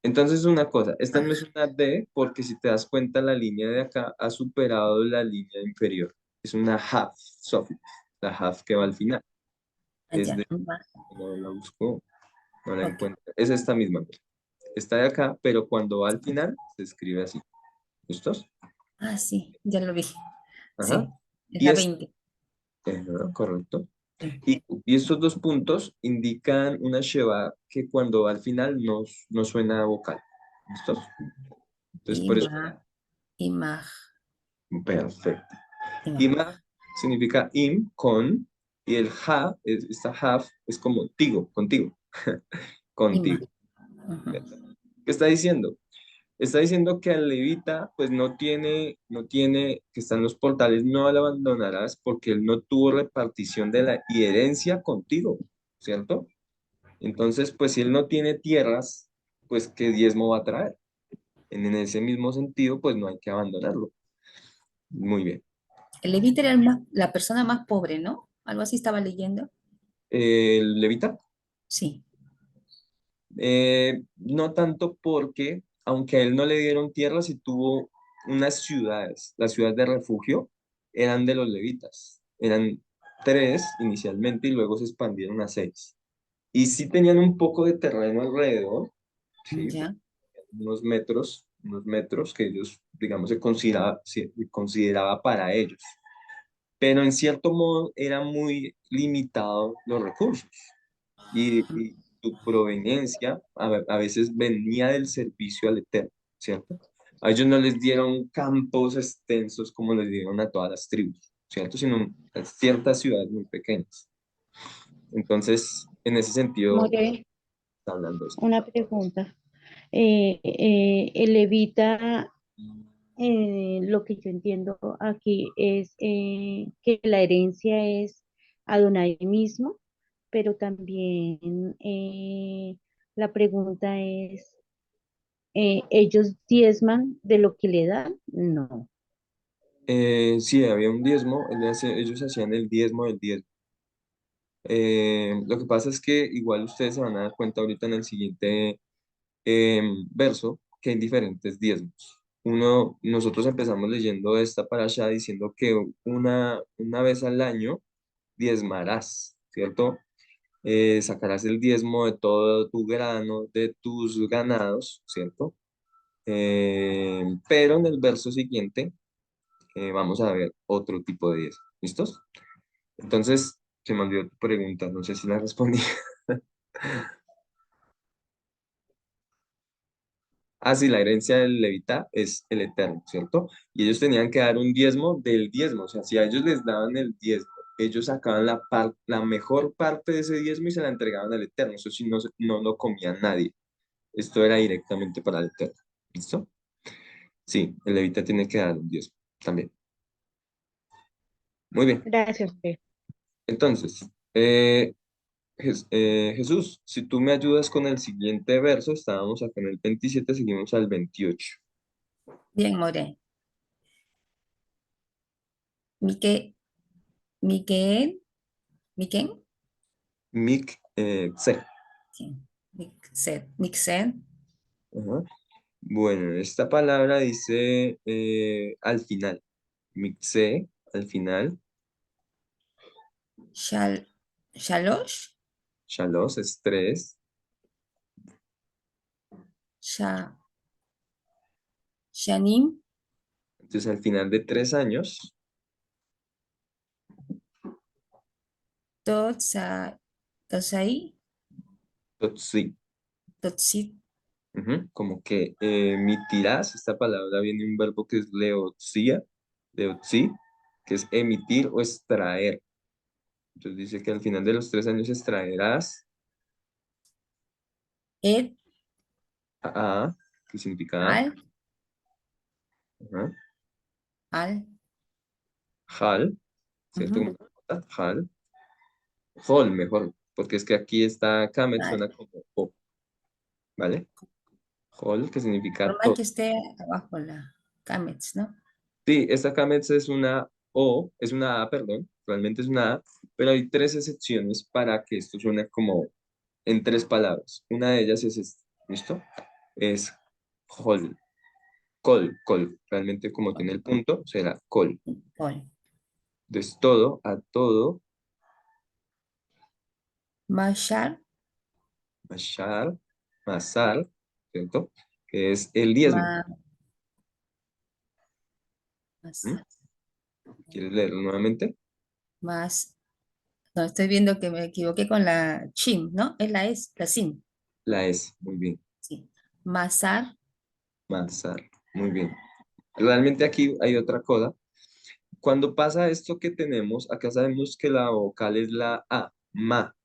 Entonces, una cosa, esta no es Ah, una D porque si te das cuenta, la línea de acá ha superado la línea inferior. Es una half suffix, la half que va al final. Es allá. de, no la busco, no la Ok. encuentro. Es esta misma. Está de acá, pero cuando va al final se escribe así. ¿Listos? Ah, sí, ya lo vi. Ajá. Sí, es Y la es 20. correcto. Sí. Y estos dos puntos indican una sheva que cuando va al final no suena vocal. ¿Listos? Entonces, por eso, Ima, imaj, perfecto. imaj. Ima significa im, con, y el ha, esta half, es como tigo, contigo, Imaj. contigo. Ujú. ¿Qué está diciendo? Está diciendo que al levita, pues no tiene, que están los portales, no lo abandonarás porque él no tuvo repartición de la herencia contigo, ¿cierto? Entonces, pues si él no tiene tierras, pues ¿qué diezmo va a traer? En ese mismo sentido, pues no hay que abandonarlo. Muy bien. El levita era la persona más pobre, ¿no? Algo así estaba leyendo. El levita, Sí. no tanto porque, aunque a él no le dieron tierras, sí tuvo unas ciudades. Las ciudades de refugio eran de los levitas. Eran tres inicialmente y luego se expandieron a seis. Y sí tenían un poco de terreno alrededor, ¿sí? Ya. Unos metros que ellos, digamos, se consideraba para ellos. Pero en cierto modo era muy limitado los recursos y tu proveniencia a veces venía del servicio al Eterno, ¿cierto? A ellos no les dieron campos extensos como les dieron a todas las tribus, ¿cierto? Sino a ciertas ciudades muy pequeñas. Entonces, en ese sentido, More, está hablando esto. una pregunta. El levita, lo que yo entiendo aquí es que la herencia es Adonai mismo, pero también la pregunta es, ¿ellos diezman de lo que le dan? No. Sí, había un diezmo, ellos hacían el diezmo del diezmo. Lo que pasa es que igual ustedes se van a dar cuenta ahorita en el siguiente verso que hay diferentes diezmos. Nosotros empezamos leyendo esta para allá diciendo que una vez al año diezmarás, ¿cierto? Sacarás el diezmo de todo tu grano, de tus ganados, ¿cierto? Pero en el verso siguiente vamos a ver otro tipo de diezmo. ¿Listos? Entonces, se me olvidó tu pregunta, no sé si la respondí. Ah, sí, la herencia del levita es el eterno, ¿cierto? Y ellos tenían que dar un diezmo del diezmo, o sea, si a ellos les daban el diezmo, ellos sacaban la mejor parte de ese diezmo y se la entregaban al eterno, eso sí, no lo comía nadie, esto era directamente para el eterno, ¿listo? Sí, el levita tiene que dar un diezmo también. Muy bien, Gracias, Fer. entonces, Jesús, si tú me ayudas con el siguiente verso, estábamos acá en el 27, seguimos al 28. Bien, More. Mique, Miquel, Miquel, Tse. sí. Mixed, Ajá. Bueno, esta palabra dice al final, mixe, al final, Shal, Shalosh, shalos es tres, Sha, Shanim, entonces al final de 3 años, Totsa, Totsai, totsi, Totsit, como que emitirás, esta palabra viene de un verbo que es leotzia, leotzi, que es emitir o extraer. Entonces dice que al final de los 3 años extraerás Ed, a, que significa a, Al, ajá, Al, hal, ¿cierto? ujú, Como hal, hol, mejor, porque es que aquí está kamet, Al. suena como o, ¿vale? Hol, que significa Por más todo. que esté abajo la Kamets, ¿no? Sí, esta kamet es una o, es una a, perdón, realmente es una a, pero hay tres excepciones para que esto suene como en tres palabras. Una de ellas es esta, ¿listo? Es hol, col. Realmente como tiene el punto, será col. Pol. Entonces todo, a todo, Mashar, mashar, masar, ¿cierto? Que es el diezmo. ma, mas, ¿Mm? ¿Quieres leerlo nuevamente? mas, no, estoy viendo que me equivoqué con la chim, ¿no? Es la sim, La S, muy bien. sí. Masar, Masar, muy bien. Realmente aquí hay otra cosa. Cuando pasa esto que tenemos, acá sabemos que la vocal es la A, ma.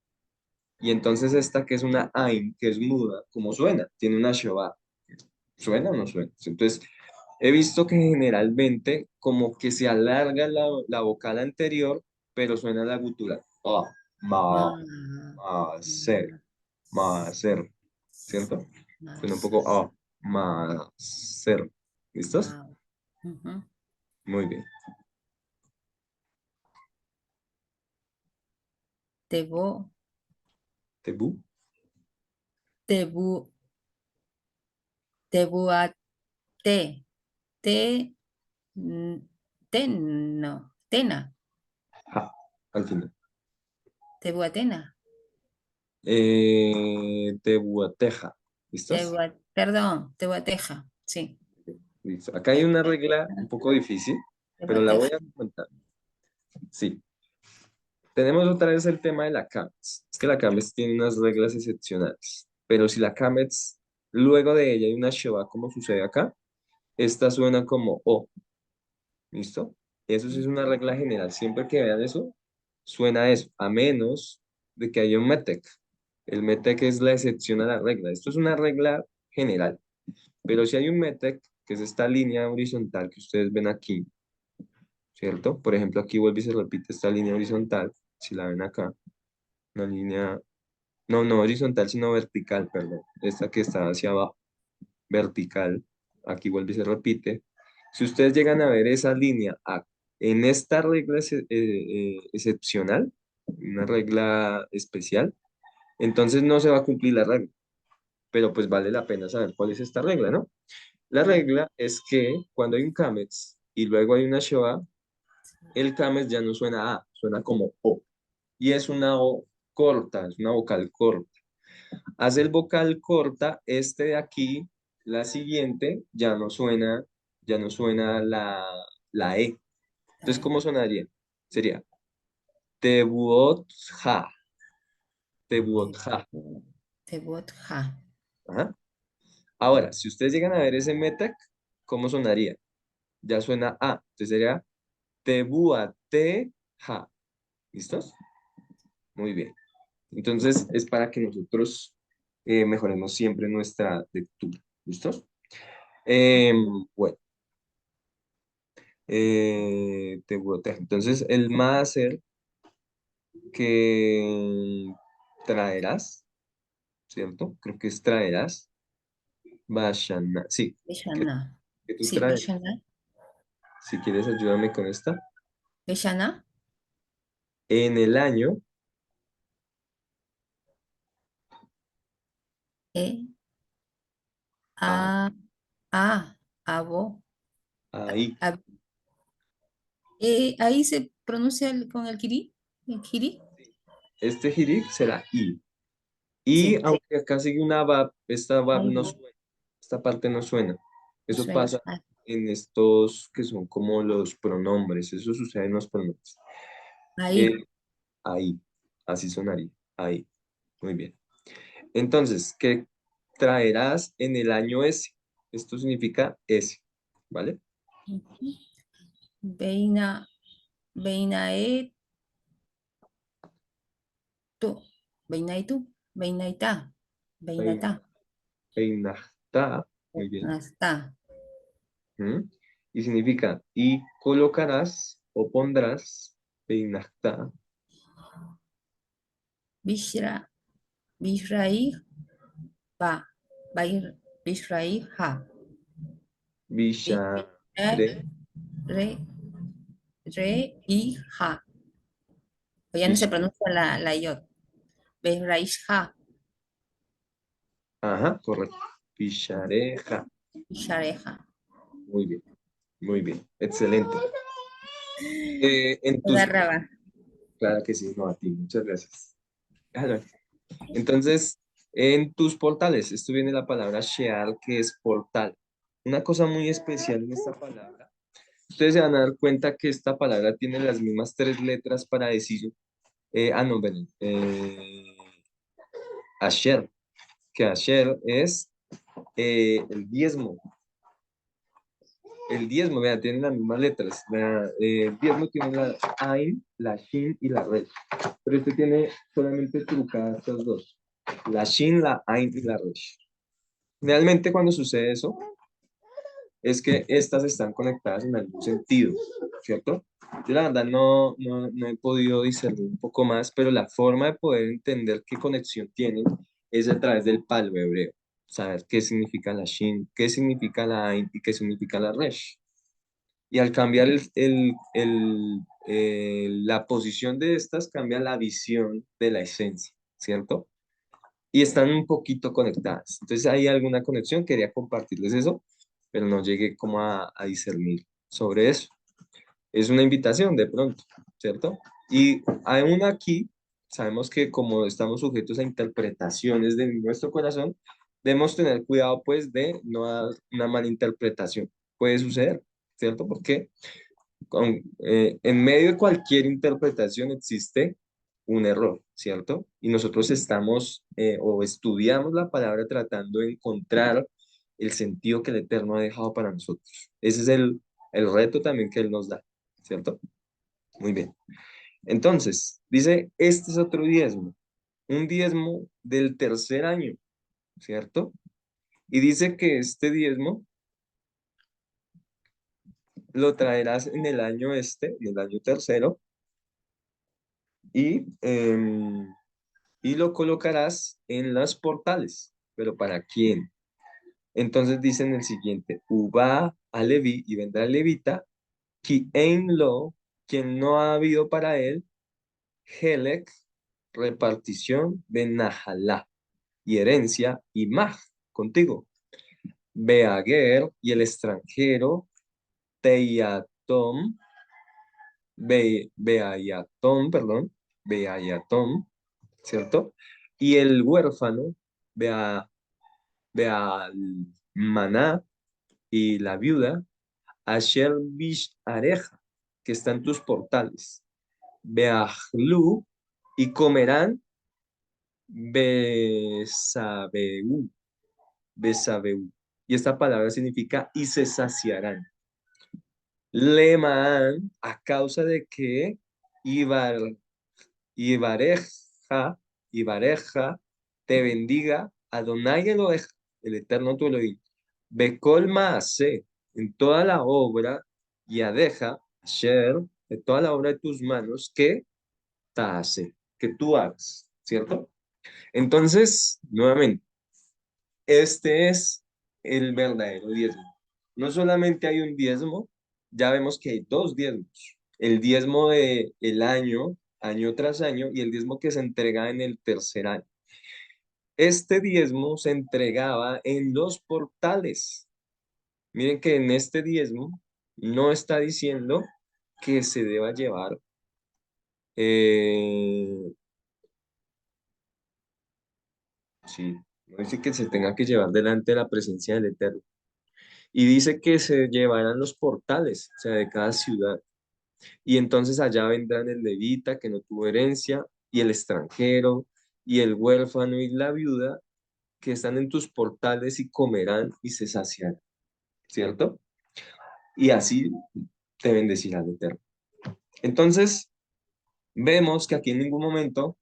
Y entonces esta que es una AIN, que es muda, ¿cómo suena? Tiene una shoba. ¿Suena o no suena? Entonces, he visto que generalmente como que se alarga la vocal anterior, pero suena la gutural. Ah, ma, ma, ma, ser, ma, ser, ¿cierto? Suena un mas, poco ma, ser. ¿Listos? ma, ujú. Muy bien. Tebo, Tebú, tebu, tebuate, te, n- no, tena, ja, al final. tebuatena, Tebuateja. ¿Listos? perdón, tebuateja, sí, Listo. Acá hay una regla un poco difícil, pero la voy tebuateja. a contar. Sí. Tenemos otra vez el tema de la CAMETS. Es que la CAMETS tiene unas reglas excepcionales, pero si la CAMETS, luego de ella hay una Sheba, como sucede acá, esta suena como O. ¿Listo? Eso sí es una regla general. Siempre que vean eso, suena eso, a menos de que haya un METEC. El METEC es la excepción a la regla. Esto es una regla general. Pero si hay un METEC, que es esta línea horizontal que ustedes ven aquí, ¿cierto? Por ejemplo, aquí vuelve y se repite esta línea horizontal, si la ven acá, una línea, no horizontal, sino vertical, perdón, esta que está hacia abajo, vertical, aquí vuelve y se repite. Si ustedes llegan a ver esa línea en esta regla excepcional, una regla especial, entonces no se va a cumplir la regla, pero pues vale la pena saber cuál es esta regla, ¿no? La regla es que cuando hay un CAMEX y luego hay una Shoah, el CAMEX ya no suena A, suena como O. Y es una O corta, es una vocal corta. Hace el vocal corta, este de aquí, la siguiente, ya no suena la E. Entonces, Ay, ¿cómo sonaría? Sería Tebuotja, Tebuotja. tebuotja, Ajá. Ahora, si ustedes llegan a ver ese metec, ¿cómo sonaría? Ya suena A. Entonces sería tebuateja. ¿Listos? Muy bien. Entonces es para que nosotros mejoremos siempre nuestra lectura. ¿Listos? Bueno, tebuateja. Entonces el máser que traerás, ¿cierto? Creo que es traerás. Vashana. Sí, que, Bellana. que tú Sí, traerás. Bellana. Si quieres, ayúdame con esta. Bellana. En el año, E, a- A, A, Abo. ahí. A- ahí se pronuncia con el kiri. ¿El kiri? Este hirik será I. Y Sí, aunque acá sigue una VAP, esta VAP ahí no va. suena, esta parte no suena. No Eso suena. pasa Ah, en estos que son como los pronombres, eso sucede en los pronombres. Eh, ahí. ahí, así sonaría, ahí. Muy bien. Entonces, ¿qué traerás en el año S? Esto significa S, ¿vale? Ujú. Beina, Beina e tu. Beina y tú. Beina y ta. Beina Pein- ta. Peinajta, muy bien. Hasta. ¿Mm? Y significa, y colocarás o pondrás, peinajta, Bishra. Bishraí. Ba. Bair. Bishraí. Ha. villa, Bishra. Re. Re. Y. Ha. O ya no se pronuncia la iot. Bishraí. Ha. ajá, correcto. Pichareja. Bishareja. Muy bien, muy bien. Excelente. En Toda tus, raba. claro que sí, no a ti, muchas gracias. Déjalo. Entonces, en tus portales, esto viene la palabra sheal, que es portal. Una cosa muy especial en esta palabra, ustedes se van a dar cuenta que esta palabra tiene las mismas tres letras para decir, no, ven, asher, que asher es el diezmo. El diezmo, vea, tienen las mismas letras. Vea, el diezmo tiene la Ain, la Shin y la Resh. Pero este tiene solamente trucadas estas dos. La Shin, la Ain y la Resh. Realmente cuando sucede eso, es que estas están conectadas en algún sentido, ¿cierto? Yo la verdad no he podido discernir un poco más, pero la forma de poder entender qué conexión tienen es a través del palo hebreo. Saber qué significa la Shin, qué significa la Ain y qué significa la Resh. Y al cambiar la posición de estas, cambia la visión de la esencia, ¿cierto? Y están un poquito conectadas. Entonces, ¿hay alguna conexión? Quería compartirles eso, pero no llegué como a discernir sobre eso. Es una invitación de pronto, ¿cierto? Y aún aquí, sabemos que como estamos sujetos a interpretaciones de nuestro corazón, debemos tener cuidado, pues, de no dar una mala interpretación. Puede suceder, ¿cierto? Porque en medio de cualquier interpretación existe un error, ¿cierto? Y nosotros estamos o estudiamos la palabra tratando de encontrar el sentido que el Eterno ha dejado para nosotros. Ese es el reto también que Él nos da, ¿cierto? Muy bien. Entonces, dice, este es otro diezmo, un diezmo del tercer año, ¿cierto? Y dice que este diezmo lo traerás en el año en el año tercero, y, y lo colocarás en los portales. ¿Pero para quién? Entonces dicen el siguiente, Uba a Leví, y vendrá el levita, ki ein lo, quien no ha habido para él, Helek, repartición de Nahalá, y herencia, y Maj, contigo. Beager, y el extranjero, Teiatom, Beayatom, perdón, Beayatom, ¿cierto? Y el huérfano, Maná, y la viuda, Asher Bish Areja, que está en tus portales, Beahlu, y comerán Besabeu, besabeu. Y esta palabra significa y se saciarán. Leman, a causa de que Ibar, Ibareja, Ibareja, te bendiga, Adonai Elohej, el eterno tu Elohim. Bekol Maase, en toda la obra, Yadeja, Asher, de toda la obra de tus manos, que Taase, que tú hagas, ¿cierto? Entonces, nuevamente, este es el verdadero diezmo. No solamente hay un diezmo, ya vemos que hay dos diezmos. El diezmo de el año, año tras año, y el diezmo que se entrega en el tercer año. Este diezmo se entregaba en los portales. Miren que en este diezmo no está diciendo que se deba llevar eh, sí, no dice que se tenga que llevar delante de la presencia del Eterno. Y dice que se llevarán los portales, o sea, de cada ciudad. Y entonces allá vendrán el levita que no tuvo herencia, y el extranjero, y el huérfano y la viuda que están en tus portales y comerán y se saciarán, ¿cierto? Y así te bendecirá el Eterno. Entonces, vemos que aquí en ningún momento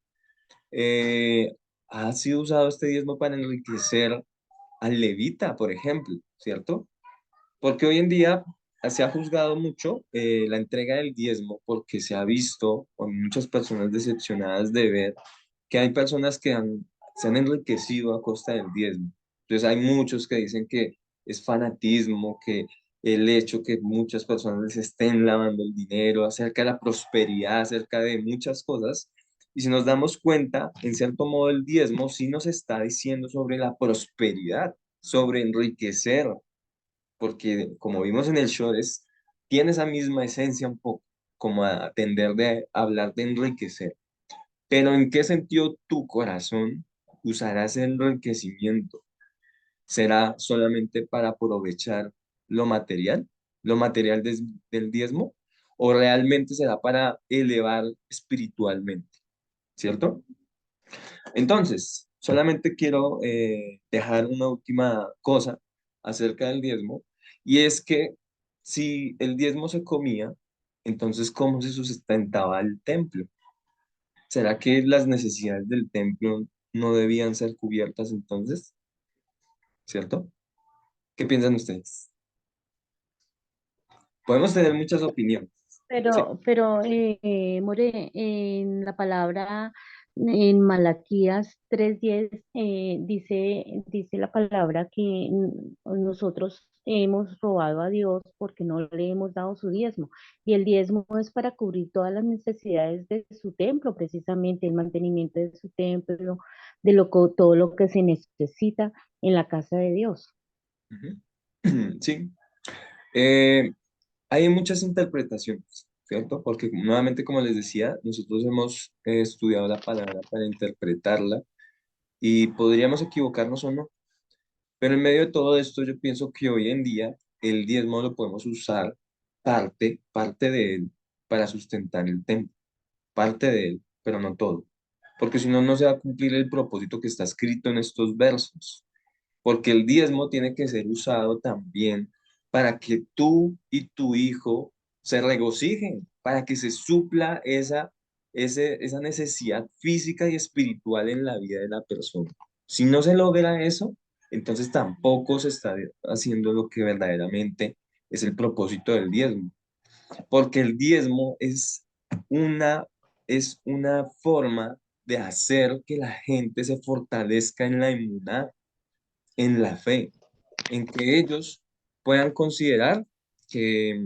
eh, ha sido usado este diezmo para enriquecer al levita, por ejemplo, ¿cierto? Porque hoy en día se ha juzgado mucho la entrega del diezmo porque se ha visto con muchas personas decepcionadas de ver que hay personas que se han enriquecido a costa del diezmo. Entonces hay muchos que dicen que es fanatismo, que el hecho que muchas personas les estén lavando el dinero, acerca de la prosperidad, acerca de muchas cosas. Y si nos damos cuenta, en cierto modo el diezmo sí nos está diciendo sobre la prosperidad, sobre enriquecer, porque como vimos en el Shores, tiene esa misma esencia un poco, como a tender de hablar de enriquecer. Pero ¿en qué sentido tu corazón usará ese enriquecimiento? ¿Será solamente para aprovechar lo material del diezmo? ¿O realmente será para elevar espiritualmente? ¿Cierto? Entonces, solamente quiero dejar una última cosa acerca del diezmo, y es que si el diezmo se comía, entonces ¿cómo se sustentaba el templo? ¿Será que las necesidades del templo no debían ser cubiertas entonces? ¿Cierto? ¿Qué piensan ustedes? Podemos tener muchas opiniones. Sí. More, en la palabra, en Malaquías 3:10, dice la palabra que nosotros hemos robado a Dios porque no le hemos dado su diezmo. Y el diezmo es para cubrir todas las necesidades de su templo, precisamente el mantenimiento de su templo, todo lo que se necesita en la casa de Dios. Ujú. Sí. Eh, Hay muchas interpretaciones, ¿cierto? Porque nuevamente, como les decía, nosotros hemos estudiado la palabra para interpretarla y podríamos equivocarnos o no. Pero en medio de todo esto, yo pienso que hoy en día el diezmo lo podemos usar parte de él para sustentar el templo, parte de él, pero no todo. Porque si no, no se va a cumplir el propósito que está escrito en estos versos. Porque el diezmo tiene que ser usado también para que tú y tu hijo se regocijen, para que se supla esa necesidad física y espiritual en la vida de la persona. Si no se logra eso, entonces tampoco se está haciendo lo que verdaderamente es el propósito del diezmo, porque el diezmo una, es una forma de hacer que la gente se fortalezca en la inmunidad, en la fe, en que ellos puedan considerar que,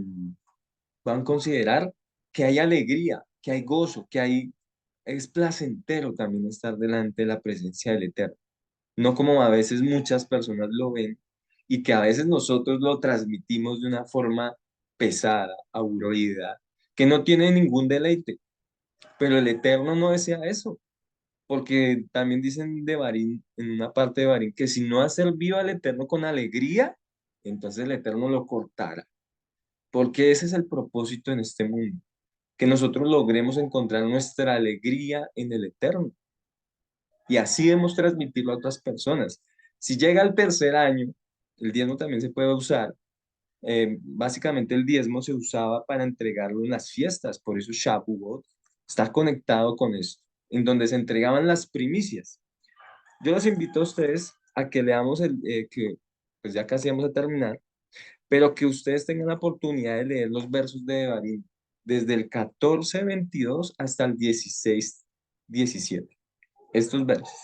puedan considerar que hay alegría, que hay gozo, es placentero también estar delante de la presencia del Eterno. No como a veces muchas personas lo ven y que a veces nosotros lo transmitimos de una forma pesada, aburrida, que no tiene ningún deleite, pero el Eterno no desea eso. Porque también dicen de Barín, en una parte de Barín, que si no ha servido al Eterno con alegría, entonces el Eterno lo cortará. Porque ese es el propósito en este mundo, que nosotros logremos encontrar nuestra alegría en el Eterno. Y así debemos transmitirlo a otras personas. Si llega al tercer año, el diezmo también se puede usar. Básicamente el diezmo se usaba para entregarlo en las fiestas, por eso Shavuot está conectado con esto, en donde se entregaban las primicias. Yo los invito a ustedes a que leamos que pues ya casi vamos a terminar, pero que ustedes tengan la oportunidad de leer los versos de Devarim, desde el 14:22 hasta el 16:17, estos versos.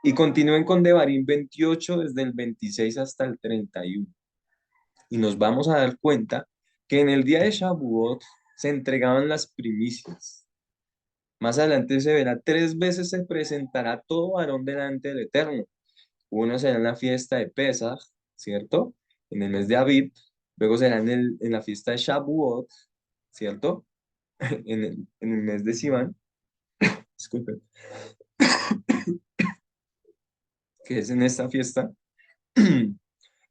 Y continúen con Devarim 28 desde el 26 hasta el 31. Y nos vamos a dar cuenta que en el día de Shavuot se entregaban las primicias. Más adelante se verá, 3 veces se presentará todo varón delante del Eterno. Uno será en la fiesta de Pesach, ¿cierto? En el mes de Aviv. Luego será en la fiesta de Shavuot, ¿cierto? En el mes de Sivan, disculpen, que es en esta fiesta.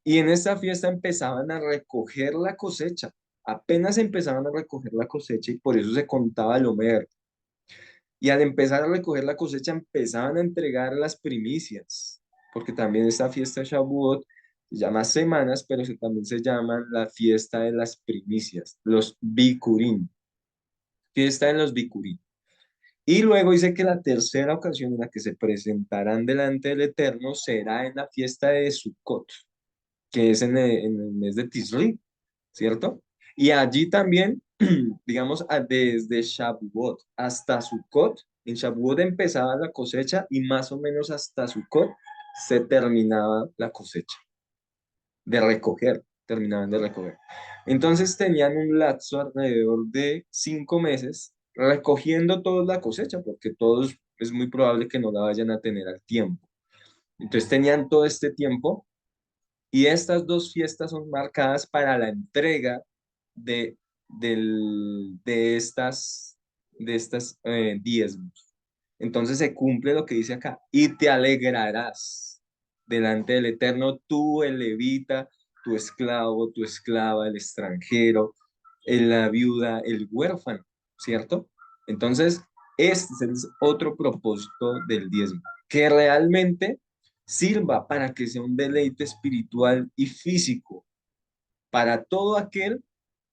Y en esta fiesta empezaban a recoger la cosecha. Apenas empezaban a recoger la cosecha y por eso se contaba el Omer. Y al empezar a recoger la cosecha empezaban a entregar las primicias, porque también esta fiesta de Shavuot se llama semanas, pero también se llama la fiesta de las primicias, los Bikurim, fiesta de los Bikurim. Y luego dice que la tercera ocasión en la que se presentarán delante del Eterno será en la fiesta de Sukkot, que es en el mes de Tisri, ¿cierto? Y allí también, digamos, desde Shavuot hasta Sukkot, en Shavuot empezaba la cosecha y más o menos hasta Sukkot se terminaba la cosecha de recoger, terminaban de recoger. Entonces tenían un lapso alrededor de 5 meses recogiendo toda la cosecha, porque todos es muy probable que no la vayan a tener al tiempo. Entonces tenían todo este tiempo y estas dos fiestas son marcadas para la entrega de, de estas diezmos. Entonces se cumple lo que dice acá, y te alegrarás delante del Eterno, tú, el levita, tu esclavo, tu esclava, el extranjero, la viuda, el huérfano, ¿cierto? Entonces, este es otro propósito del diezmo, que realmente sirva para que sea un deleite espiritual y físico para todo aquel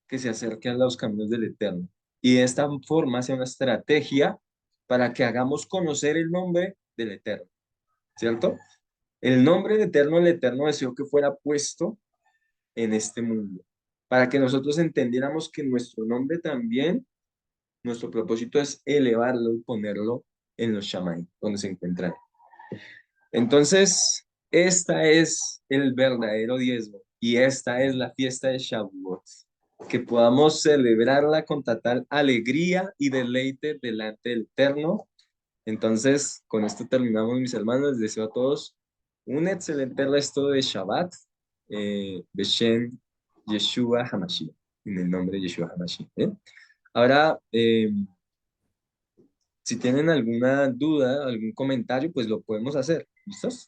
que se acerque a los caminos del Eterno. Y de esta forma sea una estrategia para que hagamos conocer el nombre del Eterno, ¿cierto? El nombre del Eterno, el Eterno deseó que fuera puesto en este mundo, para que nosotros entendiéramos que nuestro nombre también, nuestro propósito es elevarlo y ponerlo en los Shammai, donde se encuentra. Entonces, esta es el verdadero diezmo y esta es la fiesta de Shavuot, que podamos celebrarla con total alegría y deleite delante del Eterno. Entonces, con esto terminamos, mis hermanos. Les deseo a todos un excelente resto de Shabbat, Beshem Yeshua Hamashiach, en el nombre de Yeshua Hamashiach. Ahora, si tienen alguna duda, algún comentario, pues lo podemos hacer. ¿Listos?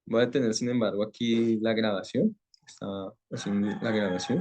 Voy a tener, sin embargo, aquí la grabación. Está haciendo la grabación.